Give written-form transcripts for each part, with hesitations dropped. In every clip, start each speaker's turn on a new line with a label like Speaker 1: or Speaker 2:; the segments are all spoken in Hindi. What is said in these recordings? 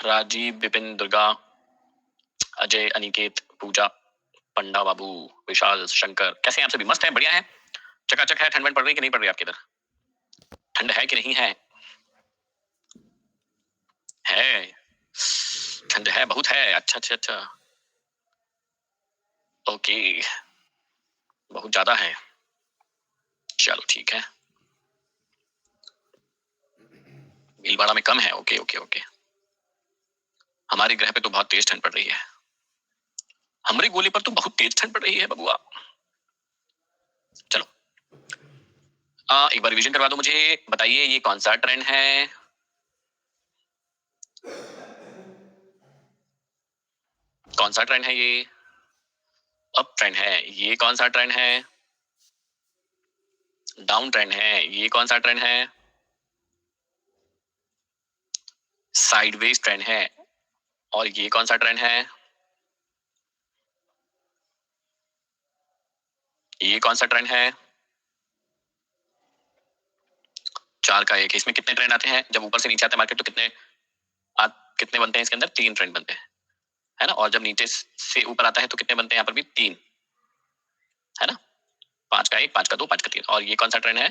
Speaker 1: राजीव, विपिन, दुर्गा, अजय, अनिकेत, पूजा, पंडा बाबू, विशाल, शंकर, कैसे हैं आप सभी? मस्त हैं, बढ़िया हैं, चकाचक है। ठंड पड़ रही कि नहीं पड़ रही आपके इधर? ठंड है कि नहीं है? है, ठंड है, बहुत है। अच्छा अच्छा अच्छा, ओके, बहुत ज्यादा है। चलो ठीक है, भीलवाड़ा में कम है। ओके ओके ओके, हमारे ग्रह पे तो बहुत तेज ठंड पड़ रही है। हमारे गोले पर तो बहुत तेज ठंड पड़ रही है बबुआ। चलो एक बार रिवीजन करवा दो मुझे। बताइए ये कौन सा ट्रेंड है? कौन सा ट्रेंड है ये? अप ट्रेंड है। ये कौन सा ट्रेंड है? डाउन ट्रेंड है। ये कौन सा ट्रेंड है? साइडवेज ट्रेंड है। और ये कौन सा ट्रेंड है? ये कौन सा ट्रेंड है? 4 का 1। इसमें कितने ट्रेंड आते हैं? जब ऊपर से नीचे आते हैं मार्केट तो कितने बनते हैं इसके अंदर? 3 ट्रेंड बनते हैं, है ना। और जब नीचे से ऊपर आता है तो कितने बनते हैं? यहाँ पर भी 3, है ना। 5 का 1, 5 का 2, 5 का 3। और ये कौन सा ट्रेंड है?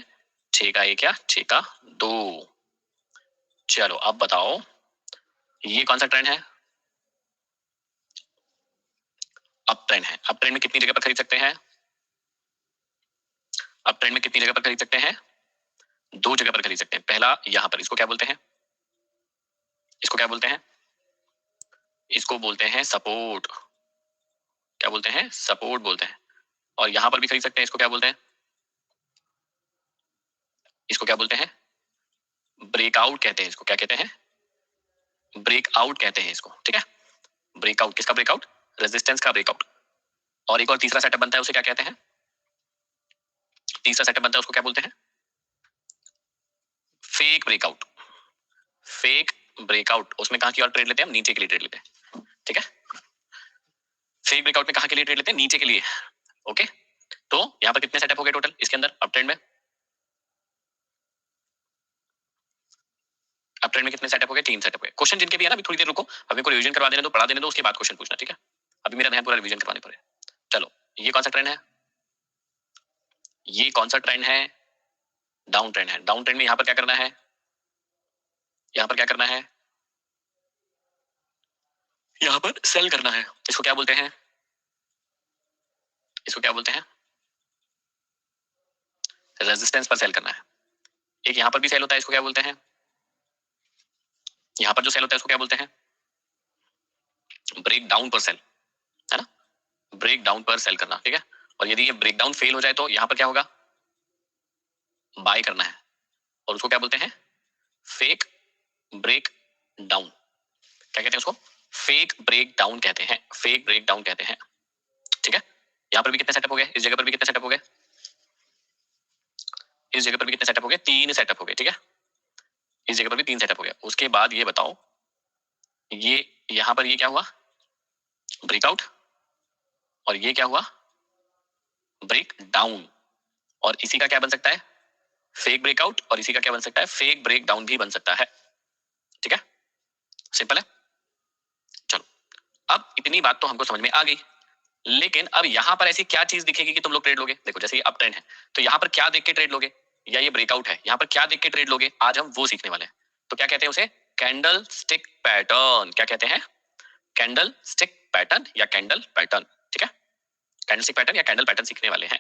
Speaker 1: 6 का 1 या 6 का 2। चलो अब बताओ ये कौन सा ट्रेंड है? अप ट्रेंड है। अप ट्रेंड में कितनी जगह पर खरीद सकते हैं? अप ट्रेंड में कितनी जगह पर खरीद सकते हैं? 2 जगह पर खरीद सकते हैं। पहला यहां पर, इसको क्या बोलते हैं? इसको क्या बोलते हैं? इसको बोलते हैं सपोर्ट। क्या बोलते हैं? सपोर्ट बोलते हैं। और यहां पर भी खरीद सकते हैं। इसको क्या बोलते हैं? इसको क्या बोलते हैं? ब्रेकआउट कहते हैं। इसको क्या कहते हैं? ब्रेकआउट कहते हैं इसको, ठीक है। ब्रेकआउट, किसका ब्रेकआउट? रेजिस्टेंस का ब्रेकआउट। और एक और तीसरा सेटअप बनता है, उसे क्या कहते हैं? तीसरा सेटअप बनता है, उसको क्या बोलते हैं? Fake breakout. फेक ब्रेकआउट, उसमें कहां की और ट्रेड लेते हैं हम? नीचे के लिए ट्रेड लेते हैं, ठीक है। फेक ब्रेकआउट में कहां के लिए ट्रेड लेते हैं? नीचे के लिए। ओके, तो यहां पर कितने सेटअप हो गए टोटल इसके अंदर अप ट्रेंड में? अप ट्रेंड में कितने सेटअप हो गए? 3 सेटअप हो गए। क्वेश्चन जिनके भी है ना, अभी थोड़ी देर रुको, अभी को रिवीजन करवा देने दो, पढ़ा देने दो, उसके बाद क्वेश्चन पूछना, ठीक है। अभी मेरा ध्यान पूरा रिवीजन करवाने पर है। चलो, ये कौन सा ट्रेंड है? ये कौन सा ट्रेंड है? डाउन ट्रेंड है। डाउन ट्रेंड में यहां पर क्या करना है? यहां पर क्या करना है? यहां पर सेल करना है। इसको क्या बोलते हैं? इसको क्या बोलते हैं? रेजिस्टेंस पर सेल करना है। एक यहां पर भी सेल होता है, इसको क्या बोलते हैं? यहां पर जो सेल होता है उसको क्या बोलते हैं? ब्रेक डाउन पर सेल, है ना। ब्रेक डाउन पर सेल करना, ठीक है। और यदि ये ब्रेक डाउन फेल हो जाए तो यहां पर क्या होगा? बाय करना है। और उसको क्या बोलते हैं? Fake break down. क्या कहते हैं उसको? फेक ब्रेक डाउन कहते हैं। फेक ब्रेक डाउन कहते हैं, ठीक है। यहां पर भी कितने सेटअप हो गए? इस जगह पर भी कितने सेटअप हो गए? इस जगह पर भी कितने सेटअप हो गए? 3 सेटअप हो गए, ठीक है। इस जगह पर भी 3 सेटअप हो गया। उसके बाद ये बताओ, ये यहां पर ये क्या हुआ? ब्रेकआउट। और ये क्या हुआ? Break down. और इसी का क्या बन सकता है? Fake breakout. और इसी का क्या बन सकता है? फेक ब्रेक डाउन भी बन सकता है, ठीक है। सिंपल है। चलो, अब इतनी बात तो हमको समझ में आ गई, लेकिन अब यहां पर ऐसी क्या चीज दिखेगी कि तुम लोग ट्रेड लोगे? देखो, जैसे ये अप ट्रेंड है तो यहां पर क्या देख के ट्रेड लोगे? या ये ब्रेकआउट है, यहां पर क्या देख के ट्रेड लोगे? आज हम वो सीखने वाले हैं। तो क्या कहते हैं उसे? Candle stick pattern. क्या कहते हैं? कैंडल स्टिक पैटर्न या कैंडल पैटर्न, ठीक है। कैंडल स्टिक पैटर्न या कैंडल पैटर्न सीखने वाले हैं।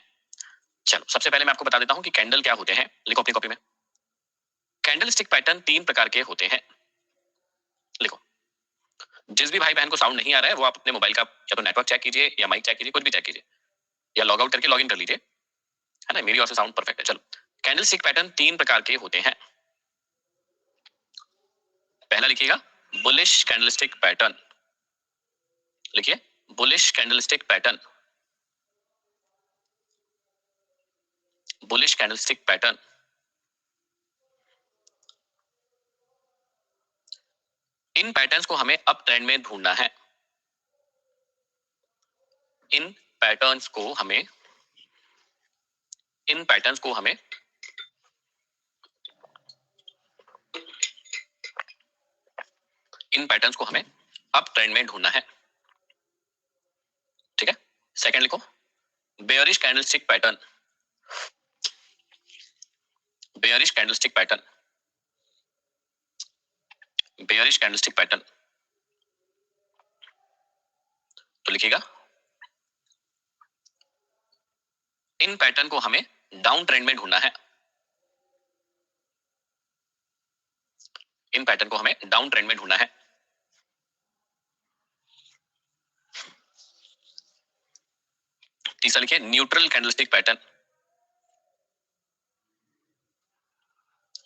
Speaker 1: चलो, सबसे पहले मैं आपको बता देता हूं कि कैंडल क्या होते हैं। लिखो अपनी कॉपी में। कैंडल स्टिक पैटर्न 3 प्रकार के होते हैं। लिखो। जिस भी भाई बहन को साउंड नहीं आ रहा है वो आप अपने मोबाइल का या तो नेटवर्क चेक कीजिए या माइक चेक कीजिए, कुछ भी चेक कीजिए, या लॉग आउट करके लॉग इन कर लीजिए, है ना। मेरी ओर से साउंड परफेक्ट है। चलो, कैंडल स्टिक पैटर्न 3 प्रकार के होते हैं। पहला लिखिएगा, बुलिश कैंडलस्टिक पैटर्न। लिखिए, bullish candlestick pattern. Bullish candlestick pattern. इन पैटर्न्स को हमें अप ट्रेंड में ढूंढना है। इन पैटर्न्स को हमें इन पैटर्न्स को हमें इन पैटर्न्स को हमें अप ट्रेंड में ढूंढना है, ठीक है। सेकंड लिखो, bearish candlestick pattern, bearish candlestick pattern, bearish candlestick pattern. तो लिखिएगा इन पैटर्न को हमें डाउन ट्रेंड में ढूंढना है, इन पैटर्न को हमें डाउन ट्रेंड में ढूंढना है। तीसरा लिखिए neutral candlestick pattern,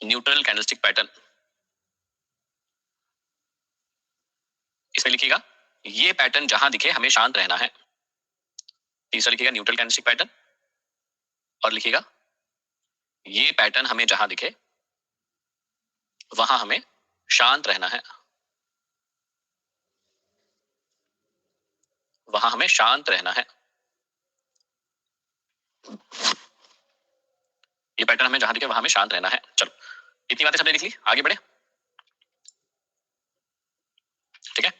Speaker 1: neutral candlestick pattern. इसमें लिखिएगा ये पैटर्न जहां दिखे हमें शांत रहना है। तीसरा लिखिएगा न्यूट्रल कैंडलस्टिक पैटर्न, और लिखिएगा ये पैटर्न हमें जहां दिखे वहां हमें शांत रहना है, वहां हमें शांत रहना है। ये पैटर्न हमें जहां दिखे वहां हमें शांत रहना है। चलो इतनी बातें सबने लिख ली, आगे बढ़े, ठीक है।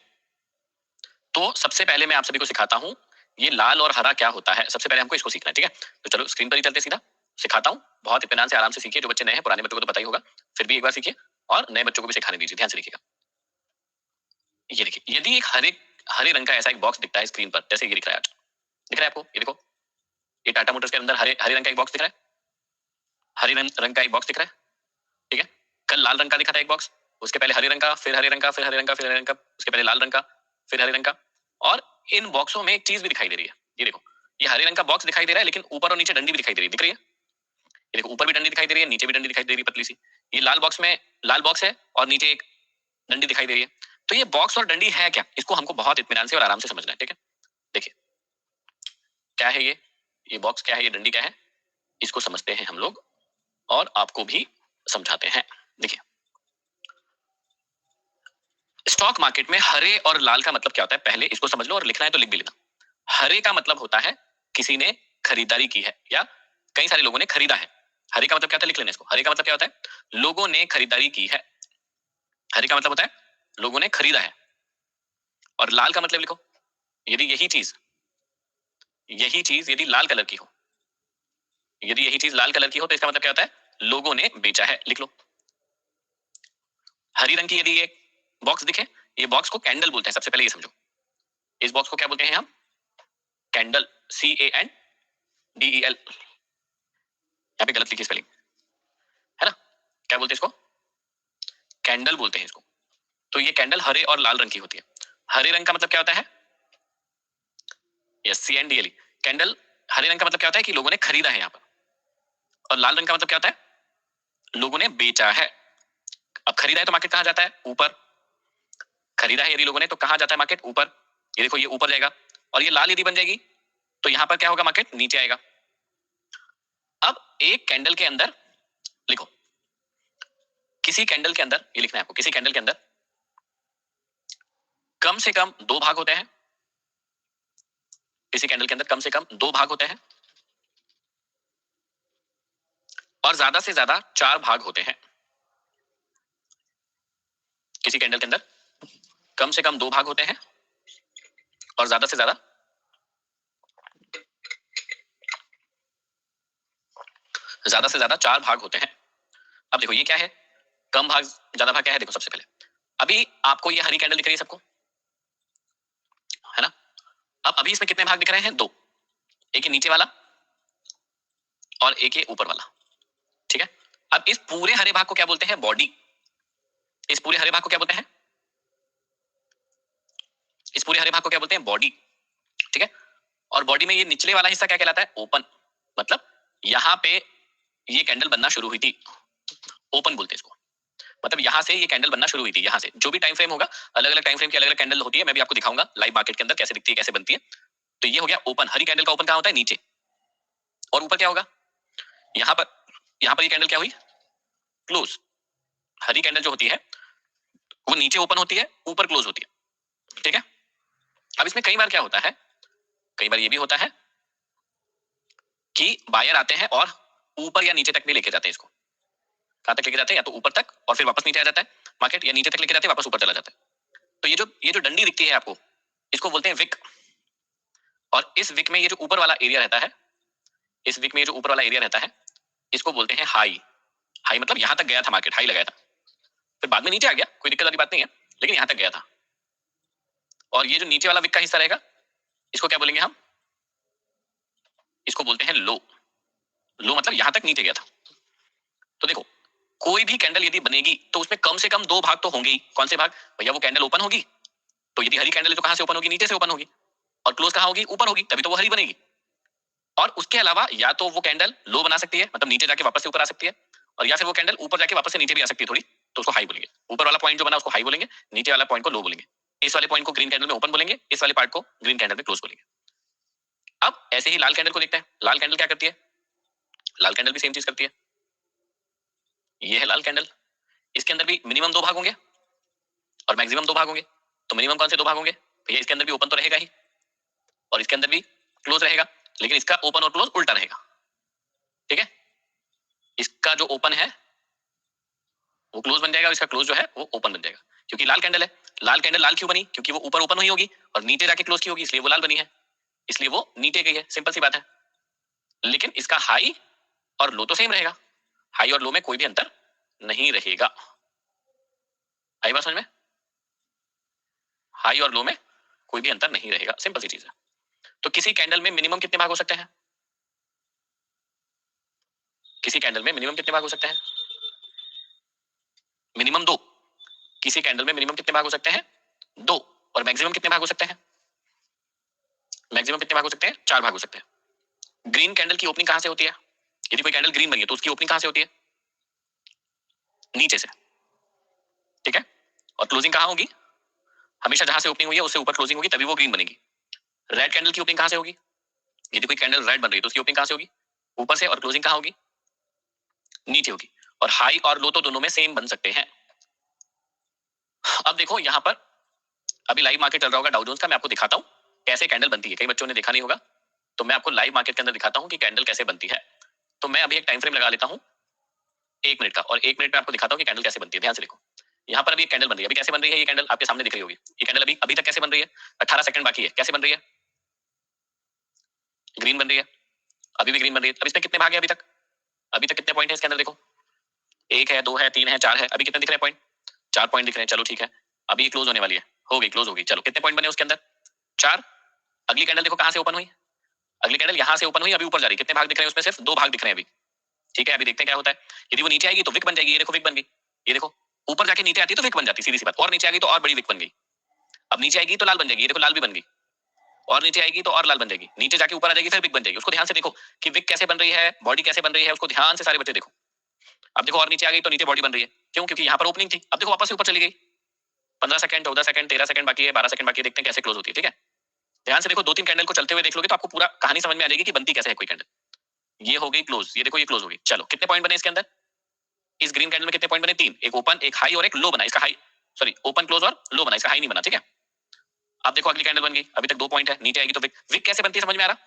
Speaker 1: तो सबसे पहले मैं आप सभी को सिखाता हूं ये लाल और हरा क्या होता है, सबसे पहले हमको इसको सीखना है, ठीक है। तो चलो स्क्रीन पर ही चलते सीधा, सिखाता हूं, बहुत इत्मीनान से आराम से सीखिए। जो बच्चे नए हैं, पुराने बच्चों को तो पता ही होगा, फिर भी एक बार सीखिए और नए बच्चों को भी सिखाने दीजिए, ध्यान से लिखिएगा। ये देखिए, यदि एक हरे रंग का ऐसा एक बॉक्स दिखता है स्क्रीन पर, जैसे ये दिख रहा है आज, दिख रहा है आपको, ये देखो, ये टाटा मोटर्स के अंदर हरे रंग का एक बॉक्स दिख रहा है, हरे रंग का एक बॉक्स दिख रहा है, ठीक है। कल लाल रंग का दिखा था एक बॉक्स, उसके पहले हरे रंग का, फिर हरे रंग का, फिर हरे रंग का, फिर हरे रंग का, उसके पहले लाल रंग का, फिर हरे रंग का। और इन बॉक्सों में एक चीज भी दिखाई दे रही है, ये देखो, ये हरे रंग का बॉक्स दिखाई दे रहा है, लेकिन ऊपर और नीचे डंडी भी दिखाई दे रही है, दिख रही है, ये देखो, ऊपर भी डंडी दिखाई दे रही है, नीचे भी डंडी दिखाई दे रही है, पतली सी। ये लाल बॉक्स में लाल बॉक्स है और नीचे एक डंडी दिखाई दे रही है। तो ये बॉक्स और डंडी है क्या, इसको हमको बहुत इत्मीनान से और आराम से समझना है, ठीक है। देखिए क्या है ये बॉक्स क्या है, ये डंडी क्या है, इसको समझते हैं हम लोग और आपको भी समझाते हैं। देखिए स्टॉक मार्केट में हरे और लाल का मतलब क्या होता है, पहले इसको समझ लो, और लिखना है तो लिख भी लेना। हरे का मतलब होता है किसी ने खरीदारी की है या कई सारे लोगों ने खरीदा है। हरे का मतलब क्या होता है, लिख लेना इसको। हरे का मतलब क्या होता है, लोगों ने खरीदारी की है। हरे का मतलब होता है लोगों ने खरीदा है। और लाल का मतलब लिखो, यदि यही चीज यदि लाल कलर की हो, यदि यही चीज लाल कलर की हो तो इसका मतलब क्या होता है, लोगों ने बेचा है, लिख लो। हरी रंग की यदि ये बॉक्स दिखे, ये बॉक्स को कैंडल बोलते हैं, सबसे पहले ये समझो। इस बॉक्स को क्या बोलते हैं हम, कैंडल, CANDEL। यहाँ पे गलत लिखी स्पेलिंग है ना, क्या बोलते हैं इसको, कैंडल बोलते हैं इसको। तो ये कैंडल हरे और लाल रंग की होती है। हरे रंग का मतलब क्या होता है, यस, CANDLE। कैंडल हरे रंग का मतलब क्या होता है कि लोगों ने खरीदा है यहाँ पर, और लाल रंग का मतलब क्या होता है, लोगों ने बेचा है। अब खरीदा है तो मार्केट कहां जाता है, ऊपर। खरीदा है यदि लोगों ने तो कहां जाता है मार्केट, ऊपर। ये देखो, ये ऊपर जाएगा। और ये लाल यदि बन जाएगी तो यहां पर क्या होगा, मार्केट नीचे आएगा। अब एक कैंडल के अंदर लिखो, किसी कैंडल के अंदर, ये लिखना है आपको, किसी कैंडल के अंदर कम से कम दो भाग होते हैं। किसी कैंडल के अंदर कम से कम दो भाग होते हैं और ज्यादा से ज्यादा चार भाग होते हैं। किसी कैंडल के अंदर कम से कम दो भाग होते हैं और ज्यादा से ज्यादा चार भाग होते हैं। अब देखो ये क्या है, कम भाग ज्यादा भाग क्या है, देखो सबसे पहले अभी आपको ये हरी कैंडल दिख रही है सबको, है ना। अब अभी इसमें कितने भाग दिख रहे हैं, दो। एक ये नीचे वाला और एक ये ऊपर वाला, ठीक है। अब इस पूरे हरे भाग को क्या बोलते हैं, बॉडी। इस पूरे हरे भाग को क्या बोलते हैं, इस पूरे हरे भाग को क्या बोलते हैं, बॉडी, ठीक है। और बॉडी में ये निचले वाला हिस्सा क्या कहलाता है, ओपन। मतलब यहां पे ये कैंडल बनना शुरू हुई थी, ओपन बोलते हैं इसको। मतलब यहां से ये कैंडल बनना शुरू हुई थी, यहां से जो भी टाइम फ्रेम होगा, अलग अलग टाइम फ्रेम की अलग अलग कैंडल होती है, मैं भी आपको दिखाऊंगा लाइव मार्केट के अंदर कैसे दिखती है, कैसे बनती है। तो ये हो गया ओपन। हरी कैंडल का ओपन कहां होता है, नीचे। और ऊपर क्या होगा, यहां पर ये कैंडल क्या हुई, क्लोज। हरी कैंडल जो होती है वो नीचे ओपन होती है, ऊपर क्लोज होती है, ठीक है। अब इसमें कई बार क्या होता है, कई बार ये भी होता है कि बायर आते हैं और ऊपर या नीचे तक भी लेके जाते हैं इसको। कहां तक लेके जाते हैं, या तो ऊपर तक और फिर वापस नीचे आ जाता है मार्केट, या नीचे तक लेके जाते हैं वापस ऊपर चला जाता है। तो ये जो डंडी दिखती है आपको, इसको बोलते हैं विक। और इस विक में ये जो ऊपर वाला एरिया रहता है, इस विक में ये जो ऊपर वाला एरिया रहता है, इसको बोलते हैं हाई। हाई मतलब यहां तक गया था मार्केट, हाई लगाया था, फिर बाद में नीचे आ गया, कोई दिक्कत वाली बात नहीं है, लेकिन यहां तक गया था। और ये जो नीचे वाला विक का हिस्सा रहेगा, इसको क्या बोलेंगे हम? इसको बोलते हैं लो। लो मतलब यहां तक नीचे गया था। तो देखो, कोई भी कैंडल यदि बनेगी तो उसमें कम से कम दो भाग तो होंगे ही। कौन से भाग भैया? वो कैंडल ओपन होगी, तो यदि हरी कैंडल है तो कहां से ओपन होगी? नीचे से ओपन होगी। और क्लोज कहां होगी? ऊपर होगी, तभी तो वो हरी बनेगी। और उसके अलावा या तो वो कैंडल लो बना सकती है, मतलब नीचे जाके वापस से ऊपर आ सकती है, और या फिर वो कैंडल ऊपर जाके वापस से नीचे भी आ सकती है थोड़ी, तो उसको हाई बोलेंगे। ऊपर वाला पॉइंट जो बना उसको हाई बोलेंगे, नीचे वाला पॉइंट को लो बोलेंगे। इस वाले पॉइंट को ग्रीन कैंडल में ओपन बोलेंगे, इस वाले पार्ट को ग्रीन कैंडल में क्लोज बोलेंगे। अब ऐसे ही लाल कैंडल को देखते हैं। लाल कैंडल क्या करती है? लाल कैंडल भी सेम चीज करती है। ये है लाल कैंडल, इसके अंदर भी मिनिमम दो भाग होंगे और मैक्सिमम दो भाग होंगे। तो मिनिमम कौन से दो भाग होंगे भैया? इसके अंदर भी ओपन तो रहेगा ही, और इसके अंदर भी क्लोज रहेगा, लेकिन इसका ओपन और क्लोज उल्टा रहेगा। ठीक है, इसका जो ओपन है वो क्लोज बन जाएगा और इसका क्लोज जो है वो ओपन बन जाएगा, क्योंकि लाल कैंडल है। लाल कैंडल लाल क्यों बनी? क्योंकि वो ऊपर ओपन हुई होगी और नीचे जाके क्लोज की होगी, इसलिए वो लाल बनी है, इसलिए वो नीचे गई है। सिंपल सी बात है। लेकिन इसका हाई और लो तो सेम रहेगा, हाई और लो में कोई भी अंतर नहीं रहेगा। आई बात समझ में? हाई और लो में कोई भी अंतर नहीं रहेगा, सिंपल सी चीज है। तो किसी कैंडल में मिनिमम कितने भाग हो सकते हैं? किसी कैंडल में मिनिमम कितने भाग हो सकते हैं? मिनिमम दो। किसी कैंडल में मिनिमम कितने भाग हो सकते हैं? दो। और मैक्सिमम कितने भाग हो सकते हैं? मैक्सिमम कितने भाग हो सकते हैं? चार भाग हो सकते हैं। ग्रीन कैंडल की ओपनिंग कहां से होती है? यदि कोई कैंडल ग्रीन बनी है तो उसकी ओपनिंग कहां से होती है? नीचे से। ठीक है, और क्लोजिंग कहां होगी? हमेशा जहां से ओपनिंग हुई है उससे ऊपर क्लोजिंग होगी, तभी वो ग्रीन बनेगी। रेड कैंडल की ओपनिंग कहां से होगी? यदि कोई कैंडल रेड बन रही है तो उसकी ओपनिंग कहां से होगी? ऊपर से, और क्लोजिंग कहां होगी? नीचे होगी। और हाई और लो तो दोनों में सेम बन सकते हैं। अब देखो यहां पर अभी लाइव मार्केट चल रहा होगा डाउ जोन्स का, मैं आपको दिखाता हूं कैसे कैंडल बनती है। कई बच्चों ने देखा नहीं होगा, तो मैं आपको लाइव मार्केट के अंदर दिखाता हूं कि कैंडल कैसे बनती है। तो मैं अभी एक टाइम फ्रेम लगा लेता हूं 1 मिनट का, और 1 मिनट में आपको दिखाता हूं कि कैंडल कैसे बनती है। ध्यान से देखो, यहाँ पर अभी एक कैंडल बन रही है। अभी कैसे बन रही है? ये कैंडल आपके सामने दिख रही होगी। ये कैंडल अभी अभी तक कैसे बन रही है? 18 सेकंड बाकी है। कैसे बन रही है? ग्रीन बन रही है, अभी भी ग्रीन बन रही है। अब इसमें कितने भाग है अभी तक? अभी तक कितने पॉइंट है इसके अंदर? देखो, एक है, दो है, तीन है, चार है। अभी कितने दिख रहे हैं पॉइंट? 4 पॉइंट दिख रहे हैं। चलो ठीक है, अभी क्लोज होने वाली है, हो गई, क्लोज होगी। चलो कितने पॉइंट बने उसके अंदर? 4। अगली कैंडल देखो कहां से ओपन हुई? अगली कैंडल यहां से ओपन हुई, अभी ऊपर जा रही। कितने भाग दिख रहे हैं उसमें? सिर्फ 2 भाग दिख रहे हैं अभी। ठीक है, अभी देखते हैं क्या होता है। यदि वो नीचे आएगी तो विक बन जाएगी। ये देखो विक बन गई। ये देखो ऊपर जाके नीचे आती है तो विक बन जाती, सीधी सी बात। और नीचे आ गई तो और बड़ी विक बन गई। अब नीचे आएगी तो लाल बन जाएगी। ये देखो लाल भी बन गई। और नीचे आएगी तो और लाल बन जाएगी। नीचे जाके ऊपर आ जाएगी, फिर विक बन जाएगी। उसको ध्यान से देखो कि विक कैसे बन रही है, बॉडी कैसे बन रही है, उसको ध्यान से सारे बच्चे देखो। अब देखो और नीचे आ गई तो नीचे बॉडी बन रही है। क्यों? क्योंकि यहाँ पर ओपनिंग थी। अब देखो वापस से ऊपर चली गई। 15 सेकंड, 14 सेकंड, 13 सेकंड बाकी है, 12 सेकंड बाकी है। देखते हैं कैसे क्लोज होती है। ठीक है, ध्यान से देखो, 2-3 कैंडल को चलते हुए देख लोगे तो आपको पूरा कहानी समझ में आ जाएगी कि बनती कैसे है कोई कैंडल। ये हो गई क्लोज। ये देखो ये क्लोज हो गई। चलो कितने पॉइंट बने इसके अंदर? इस ग्रीन कैंडल में कितने पॉइंट बने? 3। एक ओपन, एक हाई और एक लो बना। इसका हाई, सॉरी, ओपन क्लोज और लो बना, इसका हाई नहीं बना। ठीक है, अब देखो अगली कैंडल बन गई। अभी तक 2 पॉइंट है। नीचे आएगी तो विक। विक कैसे बनती है समझ में आ रहा?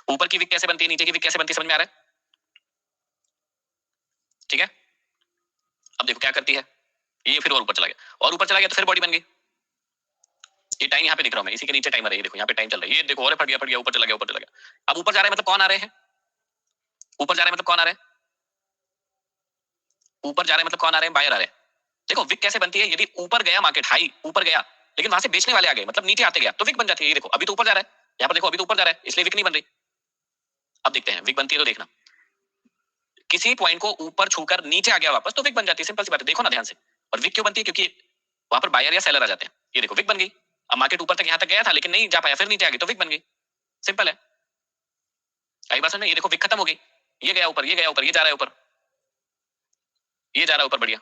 Speaker 1: ऊपर की विक कैसे बनती है, नीचे की विक कैसे बनती है समझ में आ रहा है? ठीक है, अब देखो क्या करती है। ये फिर और ऊपर चला गया, और ऊपर चला गया तो फिर बॉडी बन गई। ये टाइम यहाँ पे दिख रहा हूं मैं, इसी के नीचे टाइमर है। ये देखो यहाँ पे टाइम चल रहा है। ये देखो और फट गया, फट गया, ऊपर चला गया, ऊपर चला गया। अब ऊपर जा रहा है मतलब कौन आ रहे हैं? ऊपर जा रहे हैं मतलब कौन आ रहे हैं? ऊपर जा रहे हैं मतलब कौन आ रहे हैं? बायर आ रहे हैं। देखो विक कैसे बनती है? यदि ऊपर गया मार्केट, हाई ऊपर गया, लेकिन वहां से बेचने वाले आ गए, मतलब नीचे आते गया, तो विक बन जाती है। ये देखो अभी तो ऊपर जा रहा है, यहाँ पर देखो अभी तो ऊपर जा रहा है, इसलिए विक नहीं बन रही। अब देखते हैं विक बनती है तो देखना, किसी पॉइंट को ऊपर छूकर नीचे आ गया वापस तो विक बन जाती है। सिंपल सी बात है, देखो ना ध्यान से। और विक क्यों बनती है? क्योंकि वहां पर बायर या सेलर आ जाते हैं। ये देखो विक बन गई। अब मार्केट ऊपर तक यहाँ तक गया था लेकिन नहीं जा पाया, फिर नीचे आ गई तो विक बन गई। सिंपल है, आई बात समझ में? ये देखो विक खत्म हो गई, ये गया ऊपर, ये गया ऊपर, ये जा रहा है ऊपर, ये जा रहा है ऊपर, बढ़िया।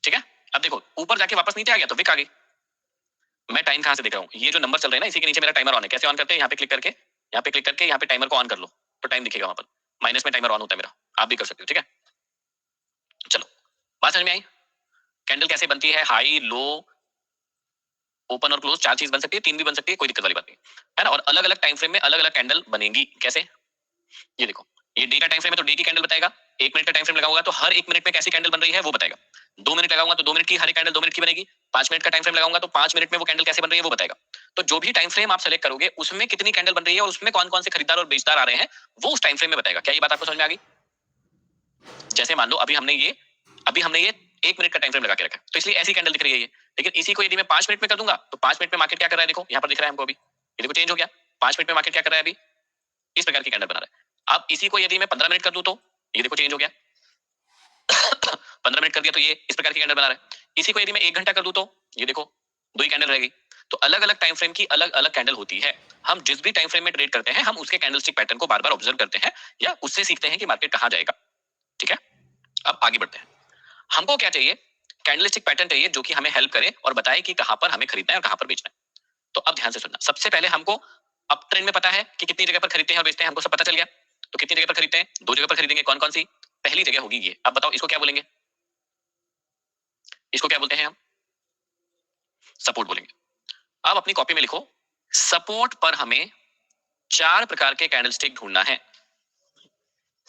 Speaker 1: ठीक है, अब देखो ऊपर जाके वापस नीचे आ गया तो विक आ गई। मैं टाइम कहां से देख रहा हूँ? ये जो नंबर चल रहे हैं ना, इसी के नीचे मेरा टाइमर ऑन है। कैसे ऑन करते हैं? यहाँ पे क्लिक करके, यहाँ पे क्लिक करके यहाँ पे टाइमर को ऑन कर लो तो टाइम दिखेगा वहां पर। माइनस में टाइमर ऑन होता है मेरा, आप भी कर सकते हो। ठीक है, चलो बात समझ में आई? कैंडल कैसे बनती है? हाई, लो, ओपन और क्लोज, 4 चीज बन सकती है, 3 भी बन सकती है, कोई दिक्कत वाली बात नहीं है ना। और अलग अलग टाइम फ्रेम में अलग अलग कैंडल बनेगी। कैसे? ये देखो, ये डे का टाइम फ्रेम है तो डे की कैंडल बताएगा। 1 मिनट का टाइम फ्रेम लगा होगा तो हर 1 मिनट में कैसी कैंडल बन रही है वो बताएगा। 2 मिनट लगाऊंगा तो 2 मिनट की हर एक कैंडल 2 मिनट की बनेगी। 5 मिनट का टाइम फ्रेम लगाऊंगा तो 5 मिनट में वो कैंडल कैसे बन रही है वो बताएगा। तो जो भी टाइम फ्रेम आप सेलेक्ट करोगे उसमें कितनी कैंडल बन रही है और उसमें कौन कौन से खरीदार और बेचदार आ रहे हैं वो उस टाइम फ्रेम में बताएगा। क्या ये बात आपको समझ में आ गई? जैसे मान लो अभी हमने ये 1 मिनट का टाइम फ्रेम लगा के रखा है तो इसलिए ऐसी कैंडल दिख रही है ये। लेकिन इसी को यदि मैं 5 मिनट में कर दूंगा तो 5 मिनट में मार्केट क्या कर रहा है, देखो यहाँ पर दिख रहा है हमको अभी, ये देखो चेंज हो गया। 5 मिनट में मार्केट क्या कर रहा है अभी, इस प्रकार की कैंडल बना रहा है। अब इसी को यदि मैं 15 मिनट कर दूं तो ये देखो चेंज हो गया। 15 मिनट कर दिया तो ये इस प्रकार की कैंडल बना रहा है। इसी को यदि मैं 1 घंटा कर दूं तो ये देखो 2 ही कैंडल रहेगी। तो अलग अलग टाइम फ्रेम की अलग अलग कैंडल होती है। हम जिस भी टाइम फ्रेम में ट्रेड करते हैं हम उसके कैंडलस्टिक पैटर्न को बार बार ऑब्जर्व करते हैं या उससे सीखते हैं कि मार्केट कहां जाएगा। ठीक है, अब आगे बढ़ते हैं। हमको क्या चाहिए, कैंडलस्टिक पैटर्न चाहिए जो कि हमें हेल्प करे और बताए कि कहां पर हमें खरीदना है और कहां पर बेचना है। तो अब ध्यान से सुनना, सबसे पहले हमको अप ट्रेंड में पता है कि कितनी जगह पर खरीदते हैं और बेचते हैं, हमको सब पता चल गया। तो कितनी जगह पर खरीदते हैं, 2 जगह पर खरीदेंगे। कौन कौन सी? पहली जगह होगी ये। अब बताओ इसको क्या बोलेंगे, इसको क्या बोलते हैं हम? सपोर्ट बोलेंगे। अब अपनी कॉपी में लिखो, सपोर्ट पर हमें 4 प्रकार के कैंडलस्टिक ढूंढना है।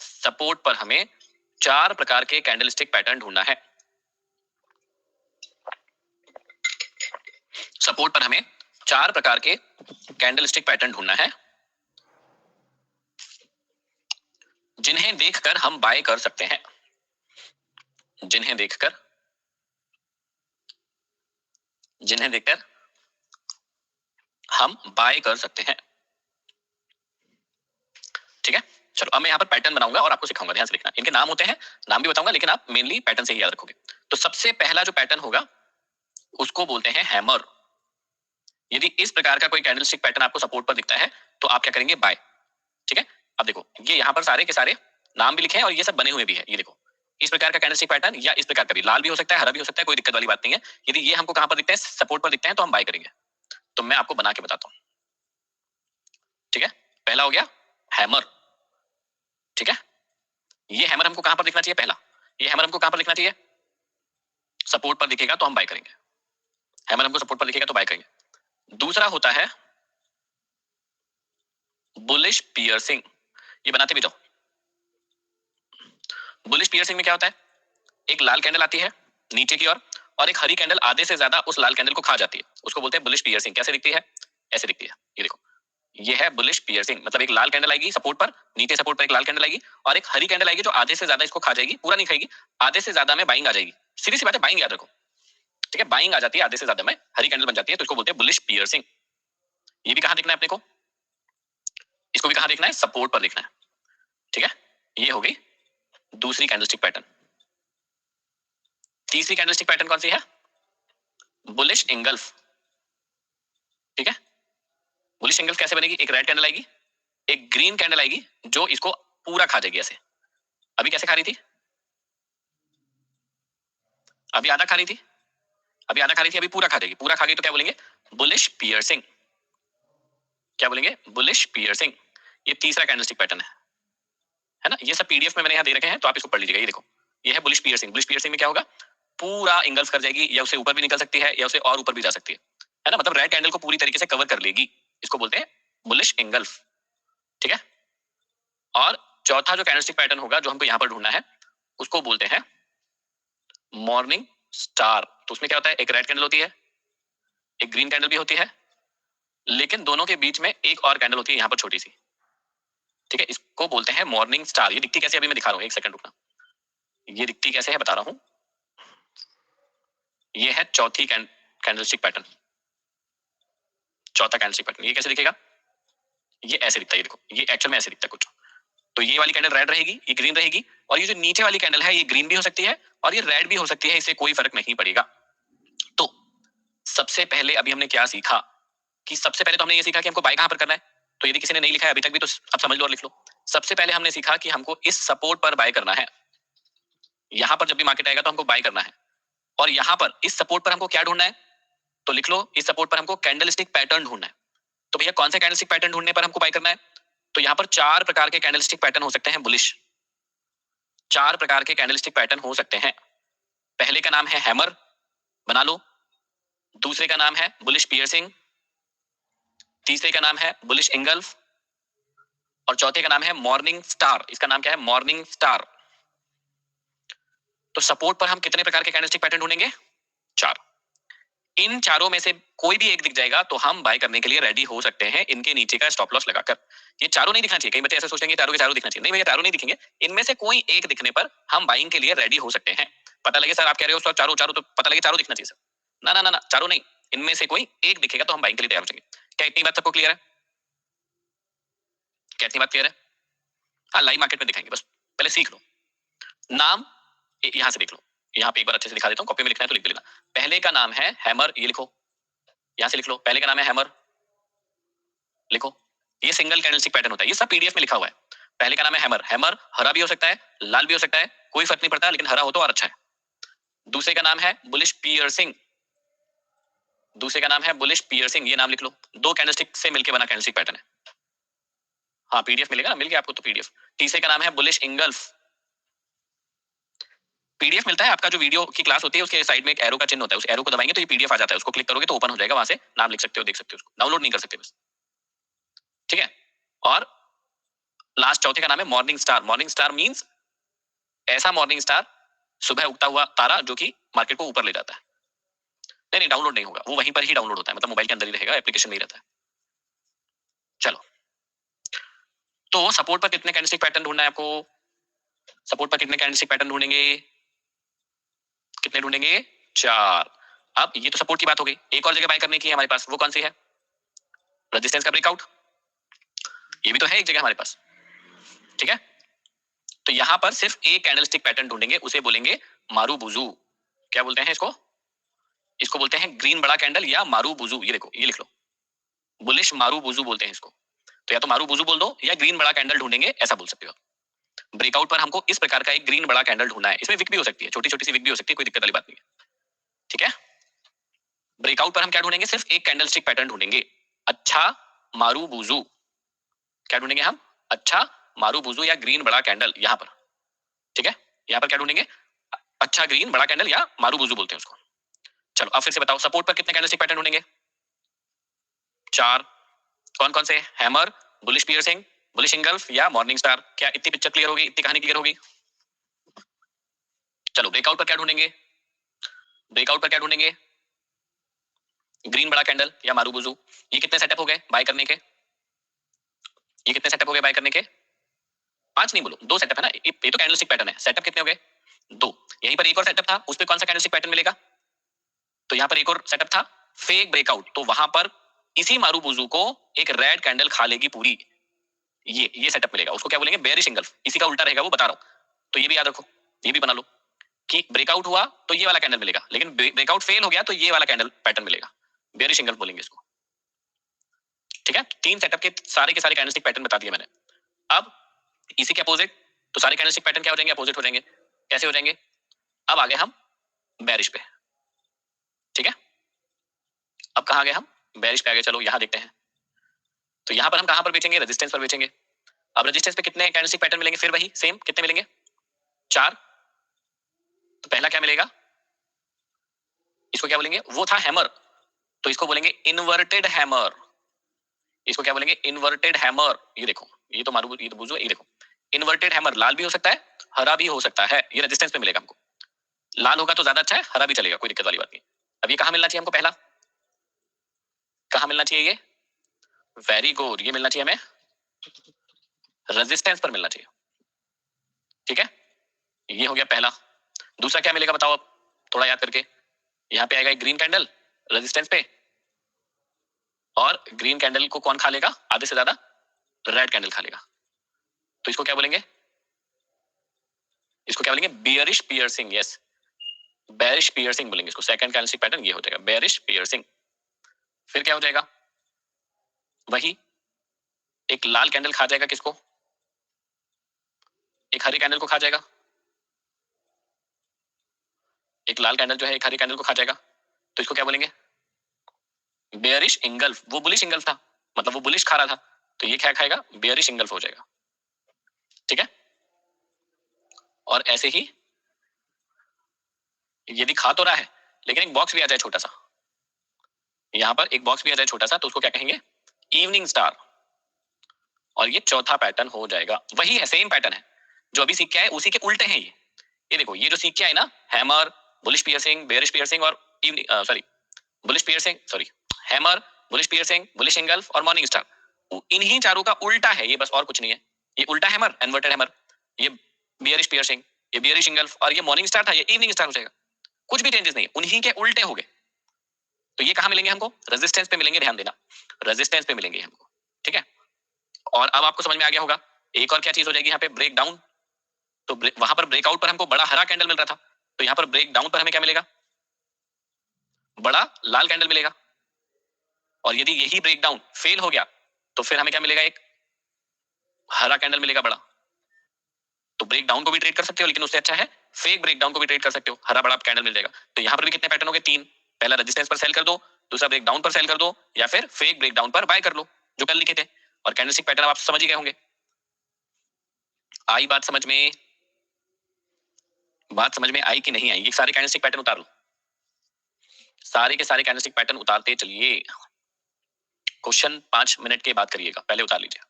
Speaker 1: सपोर्ट पर हमें 4 प्रकार के कैंडलस्टिक पैटर्न ढूंढना है। सपोर्ट पर हमें 4 प्रकार के कैंडलस्टिक पैटर्न ढूंढना है जिन्हें देखकर हम बाय कर सकते हैं। जिन्हें देखकर हम बाय कर सकते हैं। ठीक है, चलो अब मैं यहाँ पर पैटर्न बनाऊंगा और आपको सिखाऊंगा, ध्यान से लिखना। इनके नाम होते हैं, नाम भी बताऊंगा लेकिन आप मेनली पैटर्न से ही याद रखोगे। तो सबसे पहला जो पैटर्न होगा उसको बोलते हैं हैमर। यदि इस प्रकार का कोई कैंडलस्टिक पैटर्न आपको सपोर्ट पर दिखता है तो आप क्या करेंगे, बाय। ठीक है, अब देखो ये यहाँ पर सारे के सारे नाम भी लिखे हैं और ये सब बने हुए भी है। ये देखो इस प्रकार का कैंडलस्टिक पैटर्न या इस प्रकार का भी, लाल भी हो सकता है, हरा भी हो सकता है, कोई दिक्कत वाली बात नहीं है। यदि ये हमको कहां पर दिखते हैं, सपोर्ट पर दिखते हैं तो हम बाय करेंगे। तो मैं आपको बना के बताता हूं। ठीक है, पहला हो गया हैमर। ठीक है, ये हैमर हमको कहां पर दिखना चाहिए, पहला ये हैमर हमको कहां पर दिखना चाहिए, सपोर्ट पर दिखेगा तो हम बाय करेंगे। हैमर हमको सपोर्ट पर दिखेगा तो बाय करेंगे। दूसरा होता है बुलिश पियर्सिंग। ये बनाते भी जाओ। बुलिश पियर्सिंग में क्या होता है, एक लाल कैंडल आती है नीचे की ओर और एक हरी कैंडल आधे से ज्यादा उस लाल कैंडल को खा जाती है, उसको बोलते हैं बुलिश पियर्सिंग। कैसे दिखती है, ऐसे दिखती है। ये देखो ये है बुलिश पियर्सिंग, मतलब एक लाल कैंडल आएगी सपोर्ट पर, नीचे सपोर्ट पर एक लाल कैंडल आएगी और एक हरी कैंडल आएगी जो आधे से ज्यादा इसको खा जाएगी, पूरा नहीं खाएगी, आधे से ज्यादा में बाइंग आ जाएगी। सीधी सी बात है, बाइंग याद रखो। ठीक है, बाइंग आ जाती है आधे से ज्यादा में, हरी कैंडल बन जाती है, तो इसको बोलते हैं बुलिश पियर्सिंग। ये भी कहां देखना है अपने को, इसको भी कहां देखना है, सपोर्ट पर देखना है। ठीक है, ये हो गई दूसरी कैंडलस्टिक पैटर्न। तीसरी कैंडलस्टिक पैटर्न कौन सी है, बुलिश इंगल्फ। ठीक है, बुलिश इंगल्फ कैसे बनेगी, एक रेड कैंडल आएगी, एक ग्रीन कैंडल आएगी जो इसको पूरा खा जाएगी ऐसे। अभी कैसे खा रही थी, अभी आधा खा रही थी, अभी आधा खा रही थी, अभी पूरा खा जाएगी। पूरा खा गई तो क्या बोलेंगे, बुलिश पियर्सिंग। क्या बोलेंगे, बुलिश पियर्सिंग। ये तीसरा कैंडलस्टिक पैटर्न है ना। ये सब पीडीएफ में मैंने यहाँ दे रखे हैं तो आप इसको पढ़ लीजिएगा। ये देखो ये है बुलिश पियर्सिंग। बुलिश पियर्सिंग में क्या होगा, पूरा इंगल्फ कर जाएगी, या उससे ऊपर भी निकल सकती है या उससे और ऊपर भी जा सकती है ना, मतलब रेड कैंडल को पूरी तरीके से कवर कर लेगी। इसको बोलते हैं बुलिश इंगल्फ। ठीक है, और चौथा जो कैंडलस्टिक पैटर्न होगा जो हमको यहाँ पर ढूंढना है उसको बोलते हैं मॉर्निंग स्टार। तो उसमें क्या होता है, एक रेड कैंडल होती है, एक ग्रीन कैंडल भी होती है, लेकिन दोनों के बीच में एक और कैंडल होती है यहाँ पर छोटी सी। ठीक है, इसको बोलते हैं मॉर्निंग स्टार। ये दिखती कैसे, अभी मैं दिखा रहा हूँ, एक सेकंड रुकना। ये दिखती कैसे है बता रहा हूँ। ये है चौथी कैंडलस्टिक पैटर्न, चौथा कैंडलस्टिक पैटर्न। ये कैसे दिखेगा, ये ऐसे दिखता है। ये देखो ये एक्चुअल में ऐसे दिखता है कुछ। तो ये वाली कैंडल रेड रहेगी, ये ग्रीन रहेगी, और ये जो नीचे वाली कैंडल है ये ग्रीन भी हो सकती है और ये रेड भी हो सकती है, इससे कोई फर्क नहीं पड़ेगा। तो सबसे पहले अभी हमने क्या सीखा कि सबसे पहले तो हमने ये सीखा कि हमको बाय कहां पर करना है। तो यदि किसी ने नहीं लिखा है अभी तक भी तो अब समझ लो और लिख लो। सबसे पहले हमने सीखा कि हमको इस सपोर्ट पर बाय करना है। यहां पर जब भी मार्केट आएगा तो हमको बाय करना है, और यहां पर इस सपोर्ट पर हमको क्या ढूंढना है, तो लिख लो इस सपोर्ट पर हमको कैंडलस्टिक पैटर्न ढूंढना है। तो भैया कौन से कैंडलस्टिक पैटर्न ढूंढने पर हमको बाय करना है, तो यहां पर 4 प्रकार के कैंडलस्टिक पैटर्न हो सकते हैं बुलिश। 4 प्रकार के कैंडलस्टिक पैटर्न हो सकते हैं। पहले का नाम है हैमर, बना लो। दूसरे का नाम है बुलिश पियर्सिंग, तीसरे का नाम है बुलिश इंगल्फ, और चौथे का नाम है मॉर्निंग स्टार। इसका नाम क्या है, मॉर्निंग स्टार। तो सपोर्ट पर हम कितने प्रकार के कैंडलस्टिक पैटर्न ढूंढेंगे? 4। इन चारों में से कोई भी एक दिख जाएगा तो हम बाय करने के लिए रेडी हो सकते हैं इनके नीचे का स्टॉप लॉस लगाकर। ये चारों नहीं दिखना चाहिए, कई बच्चे ऐसे सोचेंगे चारों के चारों दिखना चाहिए, नहीं भैया चारों नहीं दिखेंगे, इनमें से कोई एक दिखने पर हम बाइंग के लिए रेडी हो सकते हैं। पता लगे सर आप कह रहे हो सर चारों चारों, तो पता लगे चारों दिखना चाहिए सर, ना ना ना ना चारों नहीं, इनमें से कोई एक दिखेगा तो हम बाइंग के लिए तैयार हो जाएंगे। क्या इतनी बात सबको क्लियर है? क्या इतनी बात क्लियर है? हाँ लाइव मार्केट में दिखाएंगे, बस पहले सीख लो। नाम यहां से देख लो, यहाँ पे एक बार अच्छे से दिखा देता हूँ, कॉपी में लिखना है तो लिख लेना। पहले का नाम है हैमर, ये लिखो, यहां से लिख लो, पहले का नाम है हैमर, लिखो। ये सिंगल कैंडलस्टिक पैटर्न होता है, ये सब पीडीएफ में लिखा हुआ है। पहले का नाम है हैमर, हैमर हरा भी हो सकता है, लाल भी हो सकता है, कोई फर्क नहीं पड़ता, लेकिन हरा हो तो और अच्छा है। दूसरे का नाम है बुलिश पियर्सिंग, दूसरे का नाम है बुलिश पियर्सिंग, ये नाम लिख लो। 2 कैंडलस्टिक से मिलकर बना कैंडलस्टिक पैटर्न है। हाँ पीडीएफ मिलेगा ना, मिल गया आपको तो पीडीएफ। तीसरे का नाम है बुलिश इंगल्फ, पीडीएफ मिलता है, आपका जो वीडियो की क्लास होती है उसके साइड में एक एरो का चिन्ह होता है, उस एरो को दबाएंगे तो ये पीडीएफ आ जाता है, उसको क्लिक करोगे तो ओपन हो जाएगा, वहां से नाम लिख सकते हो, देख सकते हो, उसको डाउनलोड नहीं कर सकते बस, ठीक है। और लास्ट चौथे का नाम है morning star, morning star means ऐसा मॉर्निंग स्टार, सुबह उगता हुआ तारा जो कि मार्केट को ऊपर ले जाता है। नहीं नहीं डाउनलोड नहीं होगा, वो वहीं पर ही डाउनलोड होता है, मतलब मोबाइल के अंदर ही रहेगा, एप्लीकेशन नहीं रहता है। चलो, तो सपोर्ट पर कितने कैंडलस्टिक पैटर्न ढूंढना है आपको? सपोर्ट पर कितने कैंडलस्टिक पैटर्न ढूंढेंगे? कितने ढूंढेंगे? 4। अब ये तो सपोर्ट की बात हो गई, एक और जगह बाय करने की है हमारे पास, वो कौन सी है? रेजिस्टेंस का ब्रेकआउट, ये भी तो है एक जगह हमारे पास, ठीक है। तो यहां पर सिर्फ एक कैंडलस्टिक पैटर्न ढूंढेंगे, उसे बोलेंगे मारूबुजू। क्या बोलते हैं इसको? इसको बोलते हैं ग्रीन बड़ा कैंडल या मारूबुजू, ये देखो ये लिख लो, बुलिश मारूबुजू बोलते हैं इसको। तो या तो मारूबुजू बोल दो या ग्रीन बड़ा कैंडल ढूंढेंगे, ऐसा बोल सकते हो। ब्रेकआउट पर हमको इस प्रकार का एक ग्रीन बड़ा कैंडल ढूंढना है, इसमें विक भी हो सकती है, छोटी छोटी सी विक भी हो सकती है, कोई दिक्कत वाली बात नहीं है, ठीक है। ब्रेकआउट पर हम क्या ढूंढेंगे? सिर्फ एक कैंडलस्टिक पैटर्न ढूंढेंगे, अच्छा मारूबुजू। क्या ढूंढेंगे हम? अच्छा मारूबुजू या ग्रीन बड़ा कैंडल, यहां पर, ठीक है। यहां पर क्या ढूंढेंगे? अच्छा ग्रीन बड़ा कैंडल या मारूबुजू बोलते हैं उसको। चलो अब फिर से बताओ, सपोर्ट पर कितने कैंडलस्टिक पैटर्न ढूंढेंगे? 4। कौन कौन से? Hammer, bullish piercing, bullish engulf या मॉर्निंग स्टार। क्या इतनी पिक्चर क्लियर होगी, इतनी कहानी क्लियर होगी? चलो ब्रेकआउट पर क्या ढूंढेंगे? ब्रेकआउट पर क्या ढूंढेंगे? ग्रीन बड़ा कैंडल या मारूबुजू। ये कितने सेटअप हो गए बाय करने के? ये कितने सेटअप हो गए बाय करने के? 5 नहीं बोलो, 2 सेटअप है ना, ये तो कैंडलस्टिक पैटर्न है, सेटअप कितने हो गए? 2। यहीं पर एक और सेटअप था, उस पर कौन सा कैंडलस्टिक पैटर्न मिलेगा? तो यहाँ पर एक और सेटअप था फेक ब्रेकआउट, तो वहां पर इसी मारूबुजू को एक रेड कैंडल खा लेगी पूरी, ये सेटअप मिलेगा, उसको क्या बोलेंगे? Bearish engulf. इसी का उल्टा रहेगा वो, बता रहा हूं, तो ये भी याद रखो, ये भी बना लो कि ब्रेकआउट हुआ तो ये वाला कैंडल मिलेगा, लेकिन ब्रेकआउट फेल हो गया तो ये वाला कैंडल पैटर्न मिलेगा, बेयरिश इंगल्फ बोलेंगे इसको, ठीक है। 3 सेटअप के सारे कैंडलस्टिक पैटर्न बता दिए मैंने। अब इसी के अपोजिट, तो सारे कैंडलस्टिक पैटर्न क्या हो जाएंगे? अपोजिट हो जाएंगे। कैसे हो जाएंगे? अब आगे हम बेरिश पे, ठीक है। अब कहां गए हम? बेरिश पे आ गए, चलो यहां देखते हैं। तो यहां पर हम कहां पर बेचेंगे? रेजिस्टेंस पर बेचेंगे। अब रेजिस्टेंस पे कितने कैंडलस्टिक पैटर्न मिलेंगे? फिर वही सेम, कितने मिलेंगे? 4। तो पहला क्या मिलेगा? इसको क्या बोलेंगे? वो था हैमर, तो इसको बोलेंगे इन्वर्टेड हैमर। इसको क्या बोलेंगे? Inverted hammer. ये देखो, ये तो मारू, ये तो बुझो, ये देखो इन्वर्टेड हैमर, लाल भी हो सकता है, हरा भी हो सकता है, ये रेजिस्टेंस पे मिलेगा हमको। लाल होगा तो ज्यादा अच्छा है, हरा भी चलेगा, कोई दिक्कत वाली बात नहीं। अब ये कहां मिलना चाहिए हमको? पहला कहां मिलना चाहिए? ये वेरी गुड, ये मिलना चाहिए हमें रेजिस्टेंस पर मिलना चाहिए, ठीक है। ये हो गया पहला। दूसरा क्या मिलेगा बताओ? अब थोड़ा याद करके, यहाँ पे आएगा एक ग्रीन कैंडल रेजिस्टेंस पे, और ग्रीन कैंडल को कौन खा लेगा? आधे से ज्यादा रेड कैंडल खा लेगा, तो इसको क्या बोलेंगे? इसको क्या बोलेंगे? Bearish piercing. Yes, bearish piercing बोलेंगे इसको। सेकंड कैंडलस्टिक पैटर्न ये हो जाएगा, बेरिश पियर्सिंग। फिर क्या हो जाएगा? वही एक लाल कैंडल खा जाएगा किसको? एक हरे कैंडल को खा जाएगा। एक लाल कैंडल जो है एक हरे कैंडल को खा जाएगा, तो इसको क्या बोलेंगे? Bearish engulf. वो बुलिश इंगल्फ था, मतलब वो बुलिश खा रहा था, तो ये क्या खाएगा? बेयरिश इंगल्फ हो जाएगा, ठीक है। और ऐसे ही यदि खा तो रहा है, लेकिन एक बॉक्स भी आ जाए छोटा सा, यहां पर एक बॉक्स भी आ जाए छोटा सा, तो उसको क्या कहेंगे? Evening star. और ये चौथा पैटर्न हो जाएगा। वही है, सेम पैटर्न है जो अभी सीख के आए, उसी के उल्टे हैं ये। ये देखो, ये जो सीख के आए ना, hammer, bullish piercing, bearish piercing और bullish piercing, hammer, bullish piercing, bullish engulf और मॉर्निंग स्टार, इन्हीं चारों का उल्टा है ये, बस और कुछ नहीं है। ये उल्टा हैमर, इन्वर्टेड हैमर, ये बियरिश पियर्सिंग, ये बियरिश एंगल्फ, और ये मॉर्निंग स्टार था, ये इवनिंग स्टार हो जाएगा। कुछ भी चेंजेस नहीं है, उन्हीं के उल्टे हो गए। तो ये कहां मिलेंगे हमको? रेजिस्टेंस पे मिलेंगे, ध्यान देना, रेजिस्टेंस पे मिलेंगे हमको, ठीक है। और अब आपको समझ में आ गया होगा एक और क्या चीज हो जाएगी यहाँ पे, ब्रेक डाउन। तो वहां पर ब्रेकआउट पर हमको बड़ा हरा कैंडल मिल रहा था, तो यहाँ पर ब्रेक डाउन पर हमें क्या मिलेगा? बड़ा लाल कैंडल मिलेगा। और यदि यही ब्रेक डाउन फेल हो गया तो फिर हमें क्या मिलेगा? एक हरा कैंडल मिलेगा बड़ा। तो ब्रेक डाउन को भी ट्रेड कर सकते हो, लेकिन उससे अच्छा है फेक ब्रेक डाउन को भी ट्रेड कर सकते हो, हरा बड़ा कैंडल मिल जाएगा। तो यहाँ पर भी कितने पैटर्न हो गए? 3। पहला रेजिस्टेंस पर सेल कर दो, दूसरा ब्रेक डाउन पर सेल कर दो, या फिर फेक ब्रेक डाउन पर बाय कर लो, जो कल लिखे थे। और कैंडलस्टिक पैटर्न आप समझ ही गए होंगे। आई बात समझ में? बात समझ में आई कि नहीं आई? ये सारे कैंडलस्टिक पैटर्न उतार लो, सारे के सारे कैंडलस्टिक पैटर्न उतारते चलिए। क्वेश्चन 5 मिनट के बाद करिएगा, पहले उतार लीजिए।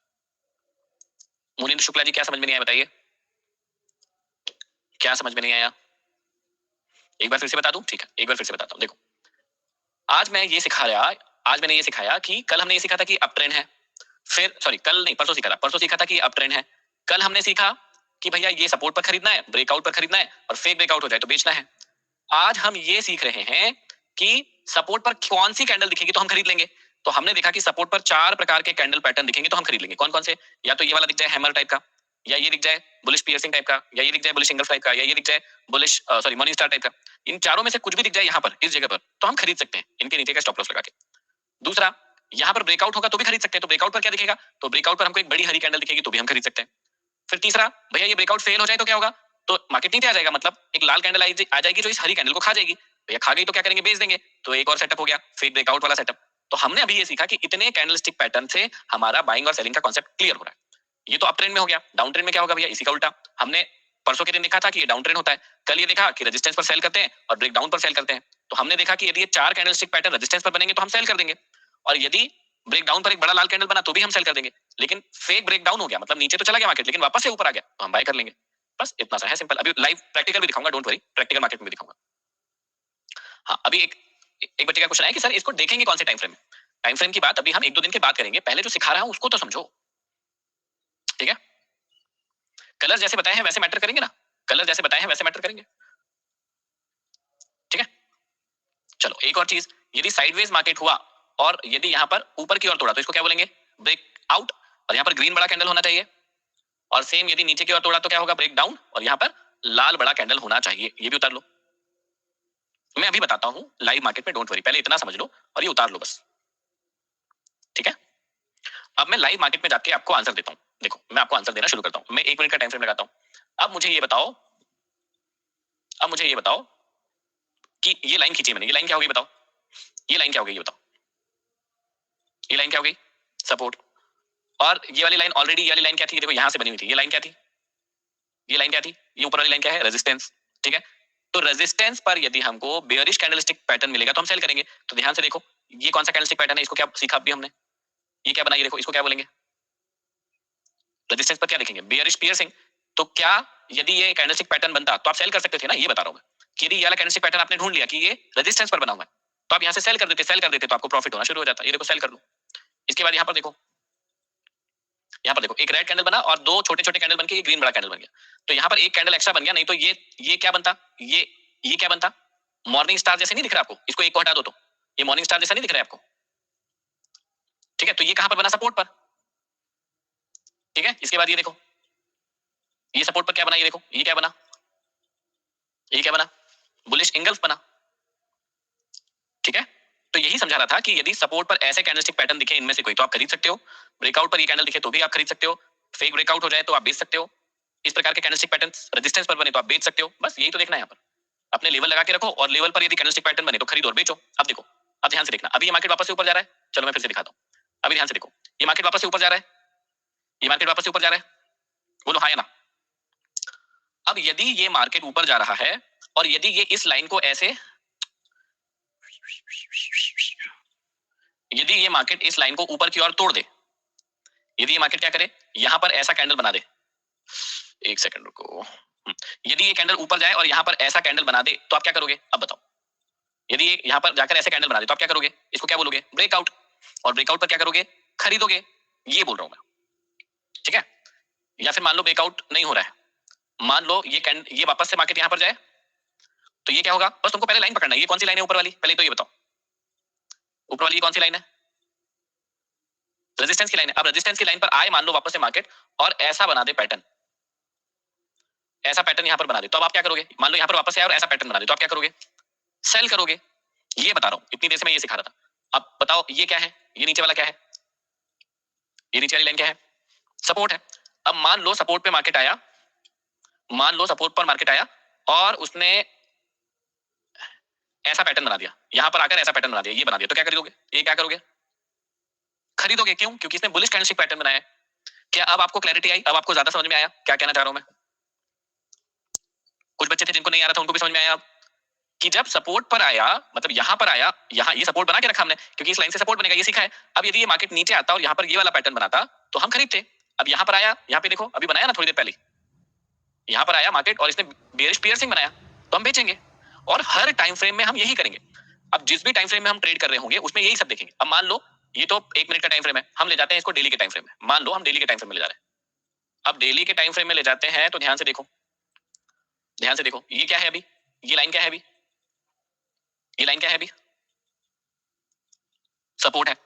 Speaker 1: मुनीन्द्र शुक्ला जी, क्या समझ में नहीं आया बताइए? क्या समझ में नहीं आया? एक बार फिर से बता दूं? ठीक है, एक बार फिर से बताता हूं। देखो, आज मैंने ये सिखाया कि कल हमने ये सीखा था कि अप ट्रेंड है, फिर कल नहीं, परसों सीखा था कि अप ट्रेंड है। कल हमने सीखा कि भैया ये सपोर्ट पर खरीदना है, ब्रेकआउट पर खरीदना है, और फेक ब्रेकआउट हो जाए तो बेचना है। आज हम ये सीख रहे हैं कि सपोर्ट पर कौन सी कैंडल दिखेगी तो हम खरीद लेंगे। तो हमने देखा कि सपोर्ट पर 4 प्रकार के कैंडल पैटर्न दिखेंगे तो हम खरीद लेंगे। कौन कौन से? या तो ये वाला दिख जाए हैमर टाइप का, या ये दिख जाए बुलिश पियर्सिंग टाइप का, या ये दिख जाए बुलिश एंगल्फ टाइप का, या ये दिख जाए बुलिश मॉर्निंग स्टार टाइप का। इन चारों में से कुछ भी दिख जाए यहाँ पर इस जगह पर तो हम खरीद सकते हैं, इनके नीचे का स्टॉप लॉस लगा के। दूसरा, यहाँ पर ब्रेकआउट होगा तो भी खरीद सकते हैं। तो ब्रेकआउट पर क्या दिखेगा? तो ब्रेकआउट पर हमको एक बड़ी हरी कैंडल दिखेगी तो भी हम खरीद सकते हैं। फिर तीसरा, भैया ये ब्रेकआउट फेल हो जाए तो क्या होगा? तो मार्केट नीचे आ जाएगा, मतलब एक लाल कैंडल आ जाएगी जो इस हरी कैंडल को खा जाएगी। भैया खा गई तो क्या करेंगे? बेच देंगे। तो एक और सेटअप हो गया, फेक ब्रेकआउट वाला सेटअप। तो हमने अभी ये सीखा कि इतने कैंडलस्टिक पैटर्न से हमारा बाइंग और सेलिंग का कांसेप्ट क्लियर हो रहा है। ये तो अप ट्रेंड में हो गया। डाउन ट्रेंड में क्या होगा भैया? इसी का उल्टा। हमने परसों के दिन देखा था कि ये डाउन ट्रेंड होता है, कल ये देखा कि रेजिस्टेंस पर सेल करते हैं और ब्रेक डाउन पर सेल करते हैं। तो हमने देखा कि यदि ये 4 कैंडलस्टिक पैटर्न रेजिस्टेंस पर बनेंगे तो हम सेल कर देंगे, और यदि ब्रेक डाउन पर एक बड़ा लाल कैंडल बना तो भी हम सेल कर देंगे। लेकिन फेक ब्रेक डाउन हो गया, मतलब नीचे तो चला गया मार्केट लेकिन वापस से ऊपर आ गया तो हम बाय कर लेंगे। बस इतना सा है, सिंपल। अभी लाइव प्रैक्टिकल भी दिखाऊंगा, डोंट वरी, प्रैक्टिकल मार्केट में भी दिखाऊंगा। हाँ, अभी एक बच्चे का क्वेश्चन है कि सर इसको देखेंगे कौन से टाइम फ्रेम में? टाइम फ्रेम की बात अभी हम 1-2 दिन के बाद करेंगे, पहले जो सिखा रहा हूं उसको तो समझो, ठीक है। कलर जैसे बताए हैं वैसे मैटर करेंगे ना, कलर जैसे बताए हैं वैसे मैटर करेंगे, ठीक है। चलो एक और चीज, यदि साइडवेज मार्केट हुआ और यदि यहाँ पर ऊपर की ओर तोड़ा तो इसको क्या बोलेंगे? ब्रेकआउट। और यहाँ पर ग्रीन बड़ा कैंडल होना चाहिए। और सेम यदि नीचे की ओर तोड़ा तो क्या होगा? Break down. और यहाँ पर लाल बड़ा कैंडल होना चाहिए, ये भी उतार लो। मैं अभी बताता हूँ लाइव मार्केट में, डोंट वरी, पहले इतना समझ लो और ये उतार लो बस, ठीक है। अब मैं लाइव मार्केट में जाके आपको आंसर देता हूँ। देखो, मैं आपको आंसर देना शुरू करता हूँ। मैं 1 मिनट का टाइम फ्रेम लगाता हूँ। अब मुझे ये बताओ कि ये लाइन खींची मैंने, ये लाइन क्या हो गई बताओ? ये लाइन क्या हो गई ये बताओ? ये लाइन क्या हो गई? सपोर्ट। और ये वाली लाइन ऑलरेडी, ये वाली लाइन क्या थी? देखो यहां से बनी हुई थी, ये लाइन क्या थी? ये लाइन क्या थी? ये ऊपर वाली लाइन क्या है? रेजिस्टेंस, ठीक है। तो रेजिस्टेंस पर यदि हमको बेयरिश कैंडलस्टिक पैटर्न मिलेगा तो हम सेल करेंगे। तो ध्यान से देखो, ये कौन सा कैंडलस्टिक पैटर्न है? इसको क्या सीखा अभी हमने? ये क्या बना? ये देखो, इसको क्या बोलेंगे? रेजिस्टेंस पर क्या देखेंगे? Bearish piercing. तो क्या यदि ये कैंडलस्टिक पैटर्न बनता तो आप सेल कर सकते थे ना, ये बता रहा हूं मैं कि यदि ये वाला कैंडलस्टिक पैटर्न आपने ढूंढ लिया कि ये रेजिस्टेंस पर बना हुआ है तो आप यहां से सेल कर देते तो आपको प्रॉफिट होना शुरू हो जाता। ये देखो, सेल कर लो। इसके बाद यहाँ पर देखो एक रेड कैंडल बना और 2 छोटे छोटे कैंडल बनके ये ग्रीन बड़ा कैंडल बन गया। तो यहाँ पर एक कैंडल एक्स्ट्रा बन गया, नहीं तो ये क्या बनता? ये क्या बनता? मॉर्निंग स्टार जैसे नहीं दिख रहा आपको? इसको एक को हटा दो तो ये मॉर्निंग स्टार जैसा नहीं दिख रहा है आपको, ठीक है। तो ये कहां पर बना? सपोर्ट पर, ठीक है। इसके बाद ये देखो, ये सपोर्ट पर क्या बना? ये देखो, ये क्या बना? ये क्या बना? बुलिश एंगल्फ बना, ठीक है। तो यही समझा रहा था कि यदि सपोर्ट पर ऐसे कैंडलस्टिक पैटर्न दिखे इनमें से कोई तो आप खरीद सकते हो, ब्रेकआउट पर ये कैंडल दिखे तो भी आप खरीद सकते हो, फेक ब्रेकआउट हो जाए तो आप बेच सकते हो, इस प्रकार के कैंडलस्टिक पैटर्न रेजिस्टेंस पर बने तो आप बेच सकते हो। बस यही तो देखना है यहाँ पर। अपने लेवल लगा के रखो और लेवल पर यदि कैंडलस्टिक पैटर्न बने तो खरीदो और बेचो। अब देखो, अब ध्यान से देखना, अभी ये मार्केट वापस से ऊपर जा रहा है। चलो मैं फिर से दिखाता हूँ, अभी ध्यान से देखो, ये मार्केट वापस से ऊपर जा रहा है, ये मार्केट वापस से ऊपर जा रहा है, बोलो हाँ या ना। अब यदि ये मार्केट ऊपर जा रहा है और यदि ये इस लाइन को ऐसे, यदि ये मार्केट इस लाइन को ऊपर की ओर तोड़ दे, यदि ये मार्केट क्या करे? यहां पर ऐसा कैंडल बना दे, एक सेकंड रुको, यदि ये कैंडल ऊपर जाए और यहाँ पर ऐसा कैंडल बना दे तो आप क्या करोगे? अब बताओ। यदि ये यहाँ पर जाकर ऐसे कैंडल बना दे तो आप क्या करोगे? इसको क्या बोलोगे? ब्रेकआउट। और ब्रेकआउट पर क्या करोगे? खरीदोगे। ये बोल रहा हूं मैं, ठीक है? या फिर मान लो ब्रेकआउट नहीं हो रहा है, मान लो ये वापस से मार्केट यहाँ पर जाए तो ये क्या होगा? बस तुमको पहले लाइन पकड़ना है। ये कौन सी लाइन है ऊपर वाली? पहले तो ये बताओ, ऊपर वाली कौन सी लाइन है? रेजिस्टेंस की लाइन है। अब रेजिस्टेंस की लाइन पर आए मान लो वापस से मार्केट और ऐसा बना दे पैटर्न, ऐसा पैटर्न यहां पर बना दे तो अब आप क्या करोगे? मान लो यहां पर वापस से आए और ऐसा पैटर्न बना दे तो आप क्या करोगे? सेल करोगे। ये बता रहा हूं, इतनी देर से मैं ये सिखा रहा था। अब बताओ ये क्या है? ये नीचे वाला क्या है? ये नीचे वाली लाइन क्या है? सपोर्ट है। अब मान लो सपोर्ट पे मार्केट आया, मान लो सपोर्ट पर मार्केट आया और उसने ऐसा पैटर्न बना दिया, यहां पर आकर ऐसा पैटर्न बना दिया, ये बना दिया, तो क्या करोगे? ये क्या करोगे? खरीदोगे। क्यों? क्योंकि इसने बुलिश कैंडलस्टिक पैटर्न बनाया है। क्या अब आपको क्लैरिटी आई? अब आपको ज्यादा समझ में आया क्या कहना चाह रहा हूं मैं? कुछ बच्चे थे जिनको नहीं आ रहा था, उनको भी समझ में आया अब कि जब सपोर्ट पर आया, मतलब यहां पर आया, यहां ये सपोर्ट बना के रखा हमने क्योंकि इस लाइन से सपोर्ट बनेगा, ये सीखा है। अब यदि ये मार्केट नीचे आता और यहां पर ये वाला पैटर्न बनाता तो हम खरीदते। अब यहां पर आया, यहां पे देखो अभी बनाया ना थोड़ी देर पहले, यहां पर आया मार्केट और इसने बेयरिश पियर्सिंग बनाया तो हम बेचेंगे। और हर टाइम फ्रेम में हम यही करेंगे। अब जिस भी टाइम फ्रेम में हम ट्रेड कर रहे होंगे उसमें यही सब देखेंगे। अब मान लो ये तो 1 मिनट का टाइम फ्रेम है, हम ले जाते हैं इसको डेली के टाइम फ्रेम में। मान लो हम डेली के टाइम फ्रेम में ले जा रहे हैं। अब डेली के टाइम फ्रेम में ले जाते हैं तो ध्यान से देखो, ध्यान से देखो, ये क्या है अभी? ये लाइन क्या है अभी? ये लाइन क्या है अभी? सपोर्ट है।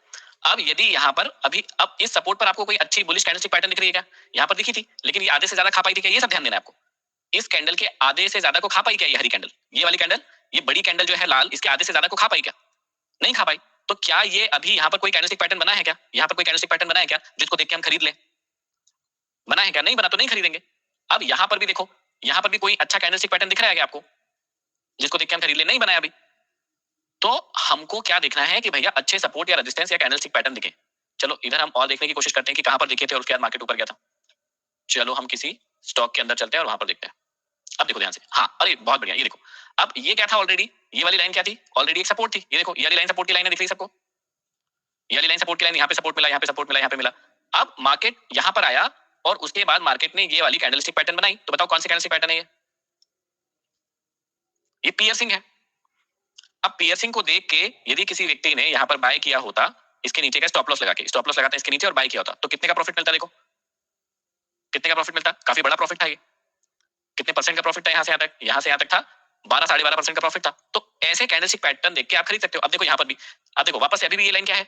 Speaker 1: अब यदि यहां पर अभी, अब इस सपोर्ट पर आपको कोई अच्छी बुलिश कैंडलस्टिक पैटर्न दिख रही है क्या? यहां पर दिखी थी, लेकिन ये आधे से ज्यादा खा पाई थी क्या? ये सब ध्यान देना है आपको। इस कैंडल के आधे से ज्यादा को खा पाई क्या ये हरी कैंडल? ये वाली कैंडल, ये बड़ी कैंडल जो है लाल, इसके आधे से ज्यादा को खा पाई क्या? नहीं खा पाई। तो क्या ये अभी यहां पर कोई कैंडलस्टिक पैटर्न बना है क्या? यहां पर कोई कैंडलस्टिक पैटर्न बना है क्या जिसको देख के हम खरीद लें? बना है क्या? नहीं बना तो नहीं खरीदेंगे। अब यहां पर भी देखो, यहां पर भी कोई अच्छा कैंडलस्टिक पैटर्न दिख रहा है क्या आपको जिसको देख के हम खरीद ले? नहीं बनाया अभी। तो हमको क्या देखना है कि भैया अच्छे सपोर्ट या रेजिस्टेंस या कैंडलस्टिक पैटर्न दिखे। चलो इधर हम और देखने की कोशिश करते हैं कि कहां पर दिखे थे और उसके बाद मार्केट ऊपर गया था। चलो हम किसी स्टॉक के अंदर चलते हैं और वहां पर देखते हैं। अब देखो ध्यान से, हाँ अरे बहुत बढ़िया, ये देखो अब ये क्या था ऑलरेडी, ये वाली लाइन क्या थी? ऑलरेडी एक सपोर्ट थी। ये देखो ये वाली लाइन सपोर्ट की लाइन है, दिख रही सबको? ये वाली लाइन सपोर्ट की लाइन, यहाँ पे सपोर्ट मिला, यहाँ पे सपोर्ट मिला, यहाँ पे मिला। अब मार्केट यहाँ पर आया और उसके बाद मार्केट ने ये वाली कैंडलस्टिक पैटर्न बनाई, तो बताओ कौन सी कैंडलस्टिक पैटर्न है ये पियर्सिंग है। अब पियर्सिंग को देख के यदि किसी व्यक्ति ने यहाँ पर बाय किया होता, इसके नीचे का स्टॉप लॉस लगा के, स्टॉप लॉस लगाता इसके नीचे और बाय किया होता, तो कितने का प्रॉफिट मिलता? देखो कितने का प्रॉफिट मिलता, काफी बड़ा प्रॉफिट था ये। कितने परसेंट का प्रॉफिट था यहाँ से यहाँ तक? यहाँ से यहाँ तक था 12-12.5% का प्रॉफिट था। तो ऐसे कैंडलस्टिक पैटर्न देख के आप खरीद सकते हो। अब देखो यहाँ पर भी, अब देखो वापस से अभी भी ये लाइन क्या है?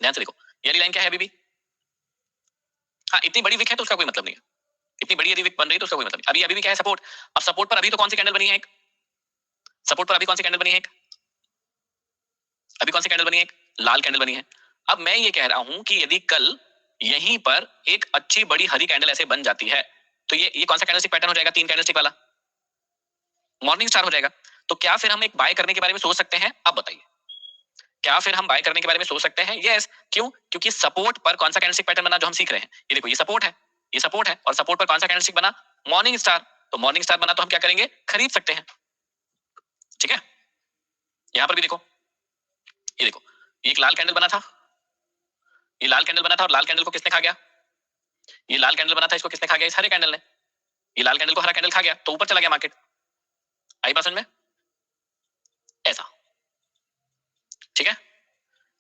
Speaker 1: ध्यान से देखो, ये वाली लाइन क्या है अभी भी? हाँ इतनी बड़ी विक है तो उसका कोई मतलब नहीं है, इतनी बड़ी यदि विक बन रही है तो उसका कोई मतलब नहीं। अभी भी क्या है? सपोर्ट। अब सपोर्ट पर अभी तो कौन सी कैंडल बनी है? एक सपोर्ट पर अभी कौन सी कैंडल बनी है? एक अभी कौन सी कैंडल बनी है? एक लाल कैंडल बनी है। अब मैं ये कह रहा हूं कि यदि कल यहीं पर एक अच्छी बड़ी हरी कैंडल ऐसे बन जाती है तो ये कौन सा कैंडलस्टिक पैटर्न हो जाएगा? 3 कैंडलस्टिक वाला मॉर्निंग स्टार हो जाएगा। तो क्या फिर हम एक बाय करने के बारे में सोच सकते हैं? अब बताइए, क्या फिर हम बाय करने के बारे में सोच सकते हैं? यस। क्यों? क्योंकि सपोर्ट पर कौन सा कैंडलस्टिक पैटर्न बना जो हम सीख रहे हैं? ये देखो ये सपोर्ट है, ये सपोर्ट है और सपोर्ट पर कौन सा कैंडलस्टिक बना? Morning star. तो मॉर्निंग स्टार बना तो हम क्या करेंगे? खरीद सकते हैं। ठीक है, यहां पर भी देखो, ये देखो ये एक लाल कैंडल बना था, ये लाल कैंडल बना था और लाल कैंडल को किसने खा गया? ये लाल कैंडल बना था, इसको किसने खा गया? इस हरे कैंडल ने। ये लाल कैंडल को हरा कैंडल खा गया तो ऊपर चला गया मार्केट। आई बात समझ में? ऐसा, ठीक है।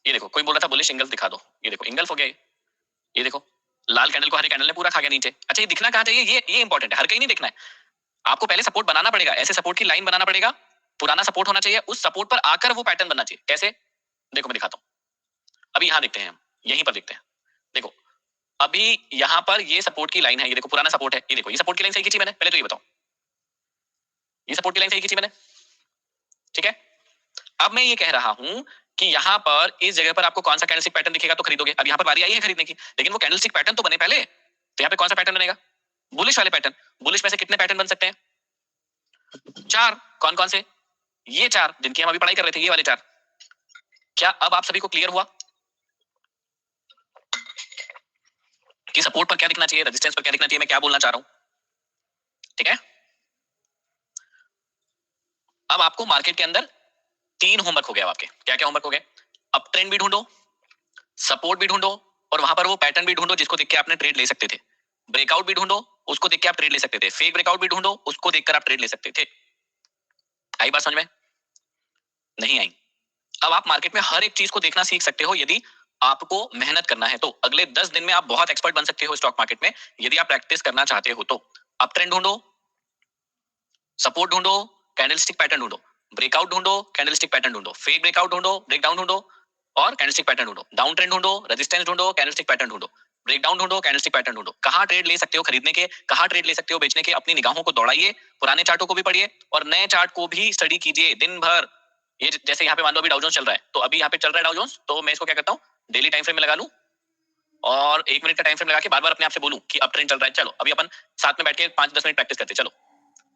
Speaker 1: ये देखो कोई बोल रहा था बुलिश इंगल्फ दिखा दो, ये देखो इंगल्फ हो गया ये देखो लाल कैंडल को हरे कैंडल ने पूरा खा गया नीचे। अच्छा ये दिखना कहां चाहिए? ये इंपॉर्टेंट है, हर कहीं नहीं दिखना है। आपको पहले सपोर्ट बनाना पड़ेगा, ऐसे सपोर्ट की लाइन बनाना पड़ेगा, पुराना सपोर्ट होना चाहिए, उस सपोर्ट पर आकर वो पैटर्न बनना चाहिए। कैसे? देखो मैं दिखाता हूं, अभी यहां देखते हैं हम, यहीं पर देखते हैं। देखो अभी यहां पर ये सपोर्ट की लाइन है, ये देखो पुराना सपोर्ट है, ये देखो ये सपोर्ट की लाइन सही खींची मैंने? पहले तो ये बताओ, ये सपोर्ट की लाइन सही खींची मैंने? ठीक है। अब मैं ये कह रहा हूं कि यहां पर इस जगह पर आपको कौन सा कैंडलस्टिक पैटर्न दिखेगा तो खरीदोगे। अब यहां पर बारी आई है खरीदने की, लेकिन वो कैंडलस्टिक पैटर्न तो बने पहले। तो यहां पे कौन सा पैटर्न बनेगा? बुलिश वाले पैटर्न। बुलिश में से कितने पैटर्न बन सकते हैं? 4। कौन कौन से? ये 4 जिनकी हम अभी पढ़ाई कर रहे थे, ये वाले 4। क्या अब आप सभी को क्लियर हुआ कि सपोर्ट पर क्या दिखना चाहिए, रेजिस्टेंस पर क्या दिखना चाहिए, मैं क्या बोलना चाह रहा हूं? ठीक है। अब आपको मार्केट के अंदर 3 होमवर्क हो गया आपके। क्या क्या होमवर्क हो गए? अप ट्रेंड भी ढूंढो, सपोर्ट भी ढूंढो और वहां पर वो पैटर्न भी ढूंढो जिसको देख के आपने ट्रेड ले सकते थे। ब्रेकआउट भी ढूंढो उसको देख के आप ट्रेड ले सकते थे। फेक ब्रेकआउट भी ढूंढो, उसको देखकर आप ट्रेड ले सकते थे। आई बात समझ में? नहीं आई? अब आप मार्केट में हर एक चीज को देखना सीख सकते हो यदि आपको मेहनत करना है तो। अगले 10 दिन में आप बहुत एक्सपर्ट बन सकते हो स्टॉक मार्केट में यदि आप प्रैक्टिस करना चाहते हो तो। अप ट्रेंड ढूंढो, सपोर्ट ढूंढो, कैंडलस्टिक पैटर्न ढूंढो, ब्रेकआउट ढूंढो, कैंडलस्टिक पैटर्न ढूंढो, फेक ब्रेकआउट ढूंढो, ब्रेकडाउन ढूंढो और कैंडलस्टिक पैटर्न ढूंढो, डाउन ट्रेंड ढूंढो, रेजिस्टेंस ढूंढो, कैंडलस्टिक पैटर्न ढूंढो, ब्रेकडाउन ढूंढो, कैंडलस्टिक पैटर्न ढूंढो। कहां ट्रेड ले सकते हो खरीदने के, कहां ट्रेड ले सकते हो बेचने के, अपनी निगाहों को दौड़ाइए, पुराने चार्टों को भी पढ़िए और नए चार्ट को भी स्टडी कीजिए दिन भर। ये जैसे यहाँ पे मान लो अभी डाउ जोन्स चल रहा है, तो अभी यहाँ पे चल रहा है डाउ जोन्स, तो मैं इसको क्या करता हूँ, डेली टाइम फ्रेम में लगा लूं और 1 मिनट का टाइम फ्रेम लगा के बार बार अपने आप से बोलूं कि अब ट्रेंड चल रहा है। चलो अभी अपन साथ में बैठ के 5-10 मिनट प्रैक्टिस करते, चलो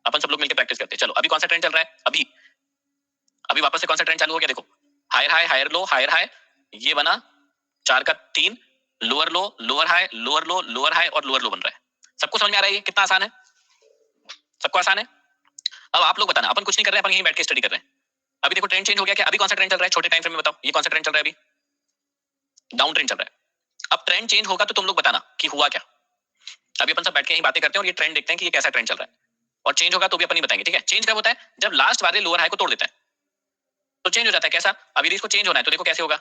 Speaker 1: अपन सब लोग मिलकर प्रैक्टिस करते। चलो अभी कौन सा ट्रेंड चल रहा है, अभी अभी वापस से कौन सा ट्रेंड चालू हो गया, देखो higher high, higher low, higher high, ये बना 4 का 3, lower low, lower high, lower low, lower high और लोअर लो बन रहा है। सबको समझ में आ रहा है ये कितना आसान है? सबको आसान है? अब आप लोग बताना, अपन कुछ नहीं कर रहे हैं, अपन यहीं बैठ के स्टडी कर रहे हैं। अभी देखो ट्रेंड चेंज हो गया क्या, अभी कौन सा ट्रेंड चल रहा है छोटे टाइम फ्रेम में बताओ, ये कौन सा ट्रेंड चल रहा है, अभी डाउन ट्रेंड चल रहा है। अब ट्रेंड चेंज होगा तो तुम लोग बताना कि हुआ क्या। अभी अपन सब बैठ के यहीं बातें करते हैं और ये ट्रेंड देखते हैं कि ये कैसा ट्रेंड चल रहा है, और चेंज होगा तो भी अपन ही बताएंगे, ठीक है? चेंज कब होता है, जब लास्ट वाले लोअर हाई को तोड़ देता है तो चेंज हो जाता है। कैसा, अभी यदि इसको चेंज होना है तो देखो कैसे होगा,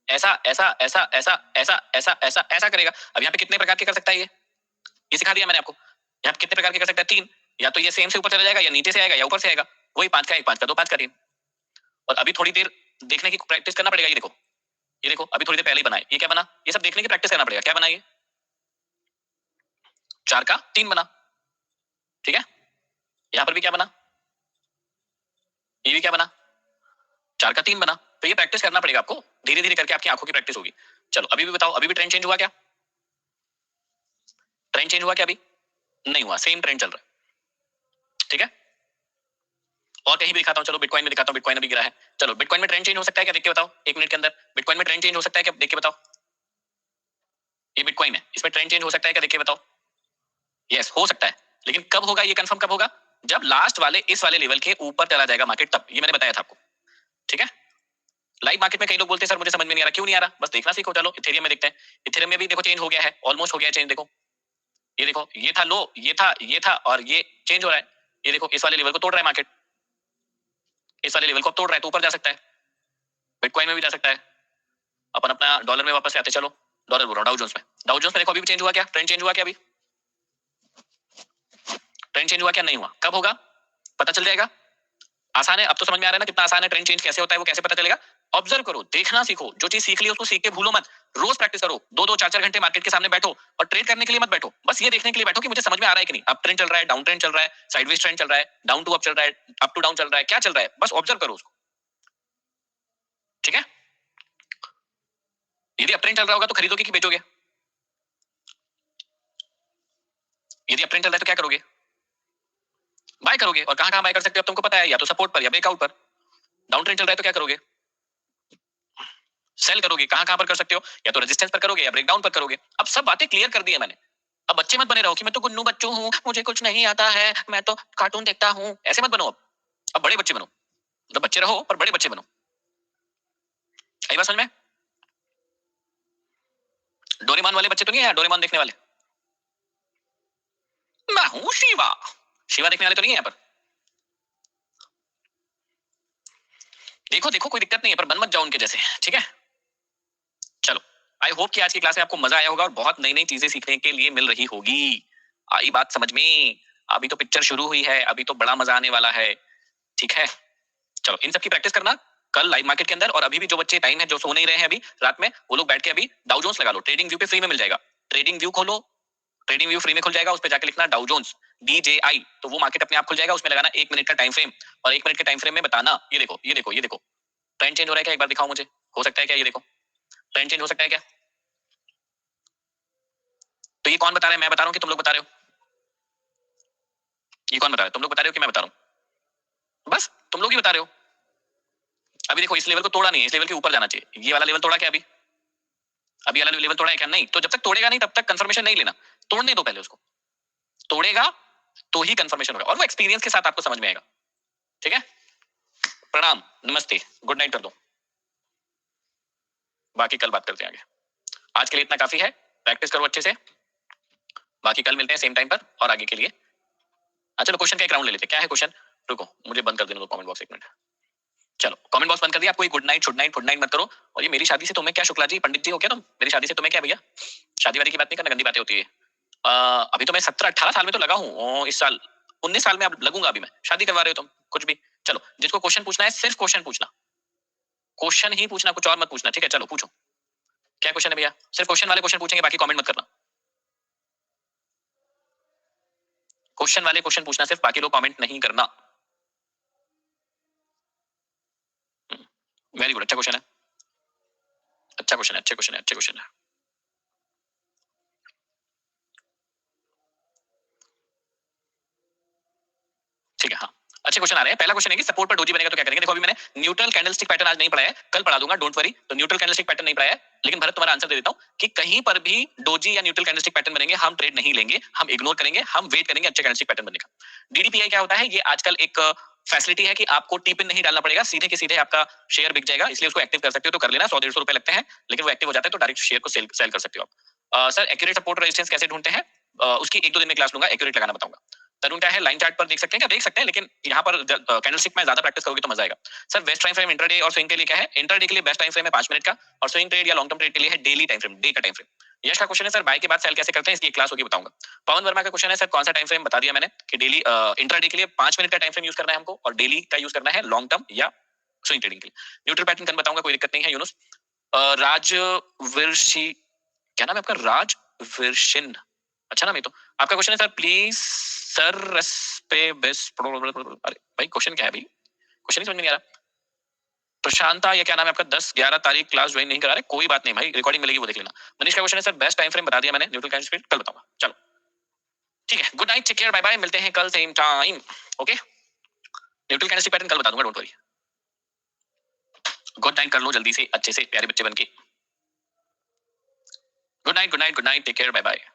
Speaker 1: ऐसा ऐसा ऐसा ऐसा ऐसा ऐसा ऐसा ऐसा करेगा। अब यहाँ पे कितने प्रकार के कर सकता है ये सिखा दिया मैंने आपको। यहाँ पे कितने प्रकार के कर सकता है, 3, या तो ये सेम से ऊपर चला जाएगा, या नीचे से आएगा, या ऊपर से आएगा, वही 5 का 1, 5 का 2, 5 का 3। और अभी थोड़ी देर देखने की प्रैक्टिस करना पड़ेगा। ये देखो, ये देखो अभी थोड़ी देर पहले ही बना है, ये क्या बना, ये सब देखने की प्रैक्टिस करना पड़ेगा। क्या बना ये, 4 का 3 बना, ठीक है? यहाँ पर भी क्या बना, ये भी क्या बना, 4 का 3 बना। तो ये प्रैक्टिस करना पड़ेगा आपको, धीरे धीरे करके आपकी आंखों की प्रैक्टिस होगी। चलो अभी भी बताओ, अभी भी ट्रेंड चेंज हुआ क्या, ट्रेंड चेंज हुआ क्या, अभी नहीं हुआ, सेम ट्रेंड चल रहा है, ठीक है? और कहीं भी दिखाता हूं, चलो बिटकॉइन में दिखाता हूं, बिटकॉइन अभी गिरा है। चलो बिटकॉइन में ट्रेंड चेंज हो सकता है क्या, देख के बताओ 1 मिनट के अंदर। बिटकॉइन में ट्रेंड चेंज हो सकता है क्या, देख के बताओ। ये बिटकॉइन है, इसमें ट्रेंड चेंज हो सकता है क्या, देख के बताओ। यस हो सकता है, लेकिन कब होगा ये कंफर्म कब होगा, जब लास्ट वाले इस वाले लेवल के ऊपर चला जाएगा मार्केट, तब। ये मैंने बताया था आपको, ठीक है? लाइव मार्केट में कई लोग बोलते हैं सर मुझे समझ में नहीं आ रहा, क्यों नहीं आ रहा, बस देखना सीखो। चलो इथेरियम में देखते हैं, इथेरियम में भी देखो चेंज हो गया है, ऑलमोस्ट हो गया है चेंज। देखो ये देखो, ये था लो, ये था और ये चेंज हो रहा है। ये देखो इस वाले लेवल को तोड़ रहा है मार्केट, इस वाले लेवल को तोड़ रहा है तो ऊपर जा सकता है, बिटकॉइन में भी जा सकता है। अपन अपना डॉलर में वापस आते, चलो डॉलर बोल रहा हूं, डाउ जोन्स में। डाउ जोन्स में देखो अभी भी चेंज हुआ क्या, ट्रेंड चेंज हुआ क्या, अभी ट्रेंड चेंज हुआ क्या, नहीं हुआ, कब होगा पता चल जाएगा। आसान है, अब तो समझ में आ रहा है ना कितना आसान है, ट्रेंड चेंज कैसे होता है वो कैसे पता चलेगा। ऑब्जर्व करो, देखना सीखो, जो चीज सीख ली उसको सीख के भूलो मत। रोज प्रैक्टिस करो, 2-2 4-4 घंटे मार्केट के सामने बैठो और ट्रेड करने के लिए मत बैठो, बस ये देखने के लिए बैठो कि मुझे समझ में आ रहा है कि नहीं। अप ट्रेंड चल रहा है, डाउन ट्रेंड चल रहा है, साइडवेज ट्रेंड चल रहा है, डाउन टू अप चल रहा है, अप टू डाउन चल रहा है, क्या चल रहा है, बस ऑब्जर्व करो उसको, ठीक है? यदि अप ट्रेंड चल रहा होगा तो खरीदोगे कि बेचोगे, यदि अप ट्रेंड चल रहा है तो क्या करोगे, बाय करोगे। और कहां कहां बाय कर सकते हो अब तुमको पता है, या तो सपोर्ट पर या ब्रेकआउट पर। डाउन ट्रेंड चल रहा है तो क्या करोगे, सेल करोगे। कहां कहां पर कर सकते हो, या तो रेजिस्टेंस पर करोगे या ब्रेकडाउन पर करोगे। अब सब बातें क्लियर कर दी है मैंने। अब बच्चे मत बने रहो कि मैं तो गुन्नू बच्चू हूं, मुझे कुछ नहीं आता है, मैं तो कार्टून देखता हूं, ऐसे मत बनो। अब बड़े बच्चे बनो, मतलब बच्चे रहो पर बड़े बच्चे बनो। आई बात समझ में? डोरेमोन वाले बच्चे तो नहीं है, डोरेमोन देखने वाले। मैं हूं शिवा, शिवा देखने वाले तो नहीं है यहाँ पर। देखो देखो कोई दिक्कत नहीं है, पर बन मत जाओ उनके जैसे, ठीक है? चलो आई होप कि आज की क्लास में आपको मजा आया होगा और बहुत नई नई चीजें सीखने के लिए मिल रही होगी। आई बात समझ में? अभी तो पिक्चर शुरू हुई है, अभी तो बड़ा मजा आने वाला है, ठीक है? चलो इन सब की प्रैक्टिस करना कल लाइव मार्केट के अंदर। और अभी भी जो बच्चे टाइम है, जो सो नहीं रहे हैं अभी रात में, वो लोग बैठ के अभी डाउ जोन्स लगा लो। ट्रेडिंग व्यू पे फ्री में मिल जाएगा, ट्रेडिंग व्यू खोलो, ट्रेडिंग व्यू फ्री में खुल जाएगा, उस पर जाकर लिखना डाउ जोन्स DJI, तो वो मार्केट अपने आप खुल जाएगा। उसमें लगाना 1 मिनट का टाइम फ्रेम, और 1 मिनट के टाइम फ्रेम में बताना, ये देखो ये देखो ये देखो ट्रेंड चेंज हो रहा है क्या, एक बार दिखाओ मुझे, हो सकता है क्या, ये देखो ट्रेंड चेंज हो सकता है क्या। तो ये कौन बता रहा है, मैं बता रहा हूँ कि तुम लोग बता रहे हो, ये कौन बता रहा है, तुम लोग बता रहे हो कि मैं बता रहा हूँ, बस तुम लोग ही बता रहे हो। अभी देखो इस लेवल को तोड़ा नहीं है, इस लेवल के ऊपर जाना चाहिए। ये वाला लेवल तोड़ा क्या, अभी अभी वाला लेवल तोड़ा है क्या, नहीं। तो जब तक तोड़ेगा नहीं तब तक कंफर्मेशन नहीं लेना, तोड़ने दो पहले उसको, तोड़ेगा तो ही कंफर्मेशन होगा, और वो एक्सपीरियंस के साथ आपको समझ में आएगा, ठीक है? प्रणाम, नमस्ते, गुड नाइट कर दो, बाकी कल बात करते हैं आगे। आज के लिए इतना काफी है, प्रैक्टिस करो अच्छे से, बाकी कल मिलते हैं सेम टाइम पर और आगे के लिए। चलो क्वेश्चन का एक राउंड ले लेते हैं। क्या है क्वेश्चन? रुको मुझे बंद कर देने दो कमेंट बॉक्स एक मिनट। चलो कमेंट बॉक्स बंद कर दिया। आप कोई गुड नाइट गुड नाइट मत करो। और ये मेरी शादी से तुम्हें क्या, शुक्ला जी पंडित जी हो क्या तुम? मेरी शादी से तुम्हें क्या भैया? शादी वादी की बात नहीं करना, गंदी बातें होती है। अभी तो मैं 17-18 साल में तो लगा हूँ, इस साल 19 साल में अब लगूंगा। अभी मैं शादी करवा रहे हो तुम कुछ भी। चलो जिसको क्वेश्चन पूछना है सिर्फ क्वेश्चन पूछना, क्वेश्चन ही पूछना, कुछ और मत पूछना, ठीक है? चलो पूछो क्या क्वेश्चन है भैया? सिर्फ क्वेश्चन वाले क्वेश्चन पूछेंगे, बाकी कमेंट मत करना। क्वेश्चन वाले क्वेश्चन पूछना सिर्फ, बाकी लोग कमेंट नहीं करना। वेरी गुड, अच्छा क्वेश्चन है, अच्छा क्वेश्चन है, अच्छे क्वेश्चन है, अच्छे क्वेश्चन है। ठीक है, हाँ अच्छे क्वेश्चन आ रहे हैं। पहला क्वेश्चन है कि सपोर्ट पर डोजी बनेगा तो क्या करेंगे? देखो अभी मैंने न्यूट्रल कैंडलस्टिक पैटर्न आज नहीं पढ़ाया है, कल पढ़ा दूंगा, डोंट वरी। तो न्यूट्रल कैंडलस्टिक पैटर्न नहीं पढ़ाया है, लेकिन भरत तुम्हारा आंसर दे देता हूं कि कहीं पर भी डोजी या न्यूट्रल कैंडलस्टिक पैटर्न बनेंगे हम ट्रेड नहीं लेंगे, हम इग्नोर करेंगे, हम वेट करेंगे अच्छे कैंडलस्टिक पैटर्न बनने का। डीडीपीआई क्या होता है? ये आजकल एक फैसिलिटी है कि आपको टी पिन नहीं डालना पड़ेगा, सीधे के सीधे आपका शेयर बिक जाएगा, इसलिए उसको एक्टिव कर सकते हो तो कर लेना। 100-150 रुपए लगते हैं, लेकिन वो एक्टिव हो जाता है तो डायरेक्ट शेयर को सेल कर सकते हो आप। सर एक्यूरेट सपोर्ट रेजिस्टेंस कैसे ढूंढते हैं? उसकी 1-2 दिन में क्लास लूंगा, एक्यूरेट लगाना बताऊंगा। तरुण क्या है? लाइन चार्ट पर देख सकते हैं क्या? देख सकते हैं, लेकिन यहाँ पर कैंडलस्टिक में ज्यादा प्रैक्टिस करोगे तो मजा आएगा। Sir best time frame intraday और स्विंग के लिए क्या है? इंट्राडे के लिए बेस्ट टाइम फ्रेम है 5 मिनट का, और स्विंग ट्रेड या लॉन्ग टर्म ट्रेड के लिए है डेली टाइम फ्रेम, डे का टाइम फ्रेम। यश का क्वेश्चन है सर बाय के बाद सेल कैसे करते हैं? इसकी क्लास होगी, बताऊंगा। पवन वर्मा का क्वेश्चन है सर कौन सा टाइम फ्रेम? बता दिया मैंने कि डेली इंट्राडे के लिए 5 मिनट का टाइम फ्रेम यूज करना है हमको, और डेली का यूज करना है लॉन्ग टर्म या स्विंग ट्रेडिंग के लिए। न्यूट्रल पैटर्न कल बताऊंगा, कोई दिक्कत नहीं है। यूनुस राजविर्शी, क्या नाम है आपका? राजविर्शिन, अच्छा नाम है तो। आपका क्वेश्चन है सर प्लीज सर पे बेस्ट, अरे भाई क्वेश्चन क्या है भाई? क्वेश्चन ही समझ में नहीं आ रहा। प्रशांता या क्या नाम है आपका? 10-11 तारीख क्लास ज्वाइन नहीं करा रहे, कोई बात नहीं भाई, रिकॉर्डिंग मिलेगी वो देख लेना। मनीष का क्वेश्चन है सर बेस्ट टाइम फ्रेम बता दिया मैंने, न्यूट्रल कैंडलस्टिक कल बताऊंगा। चलो ठीक है, good night, take care, bye bye, मिलते हैं कल same time. Okay neutral candlestick pattern कल बता दूंगा, डोंट वरी। गुड नाइट कर लो जल्दी से, अच्छे से, प्यारे बच्चे बन के। Good night, good night, good night, take care, bye bye.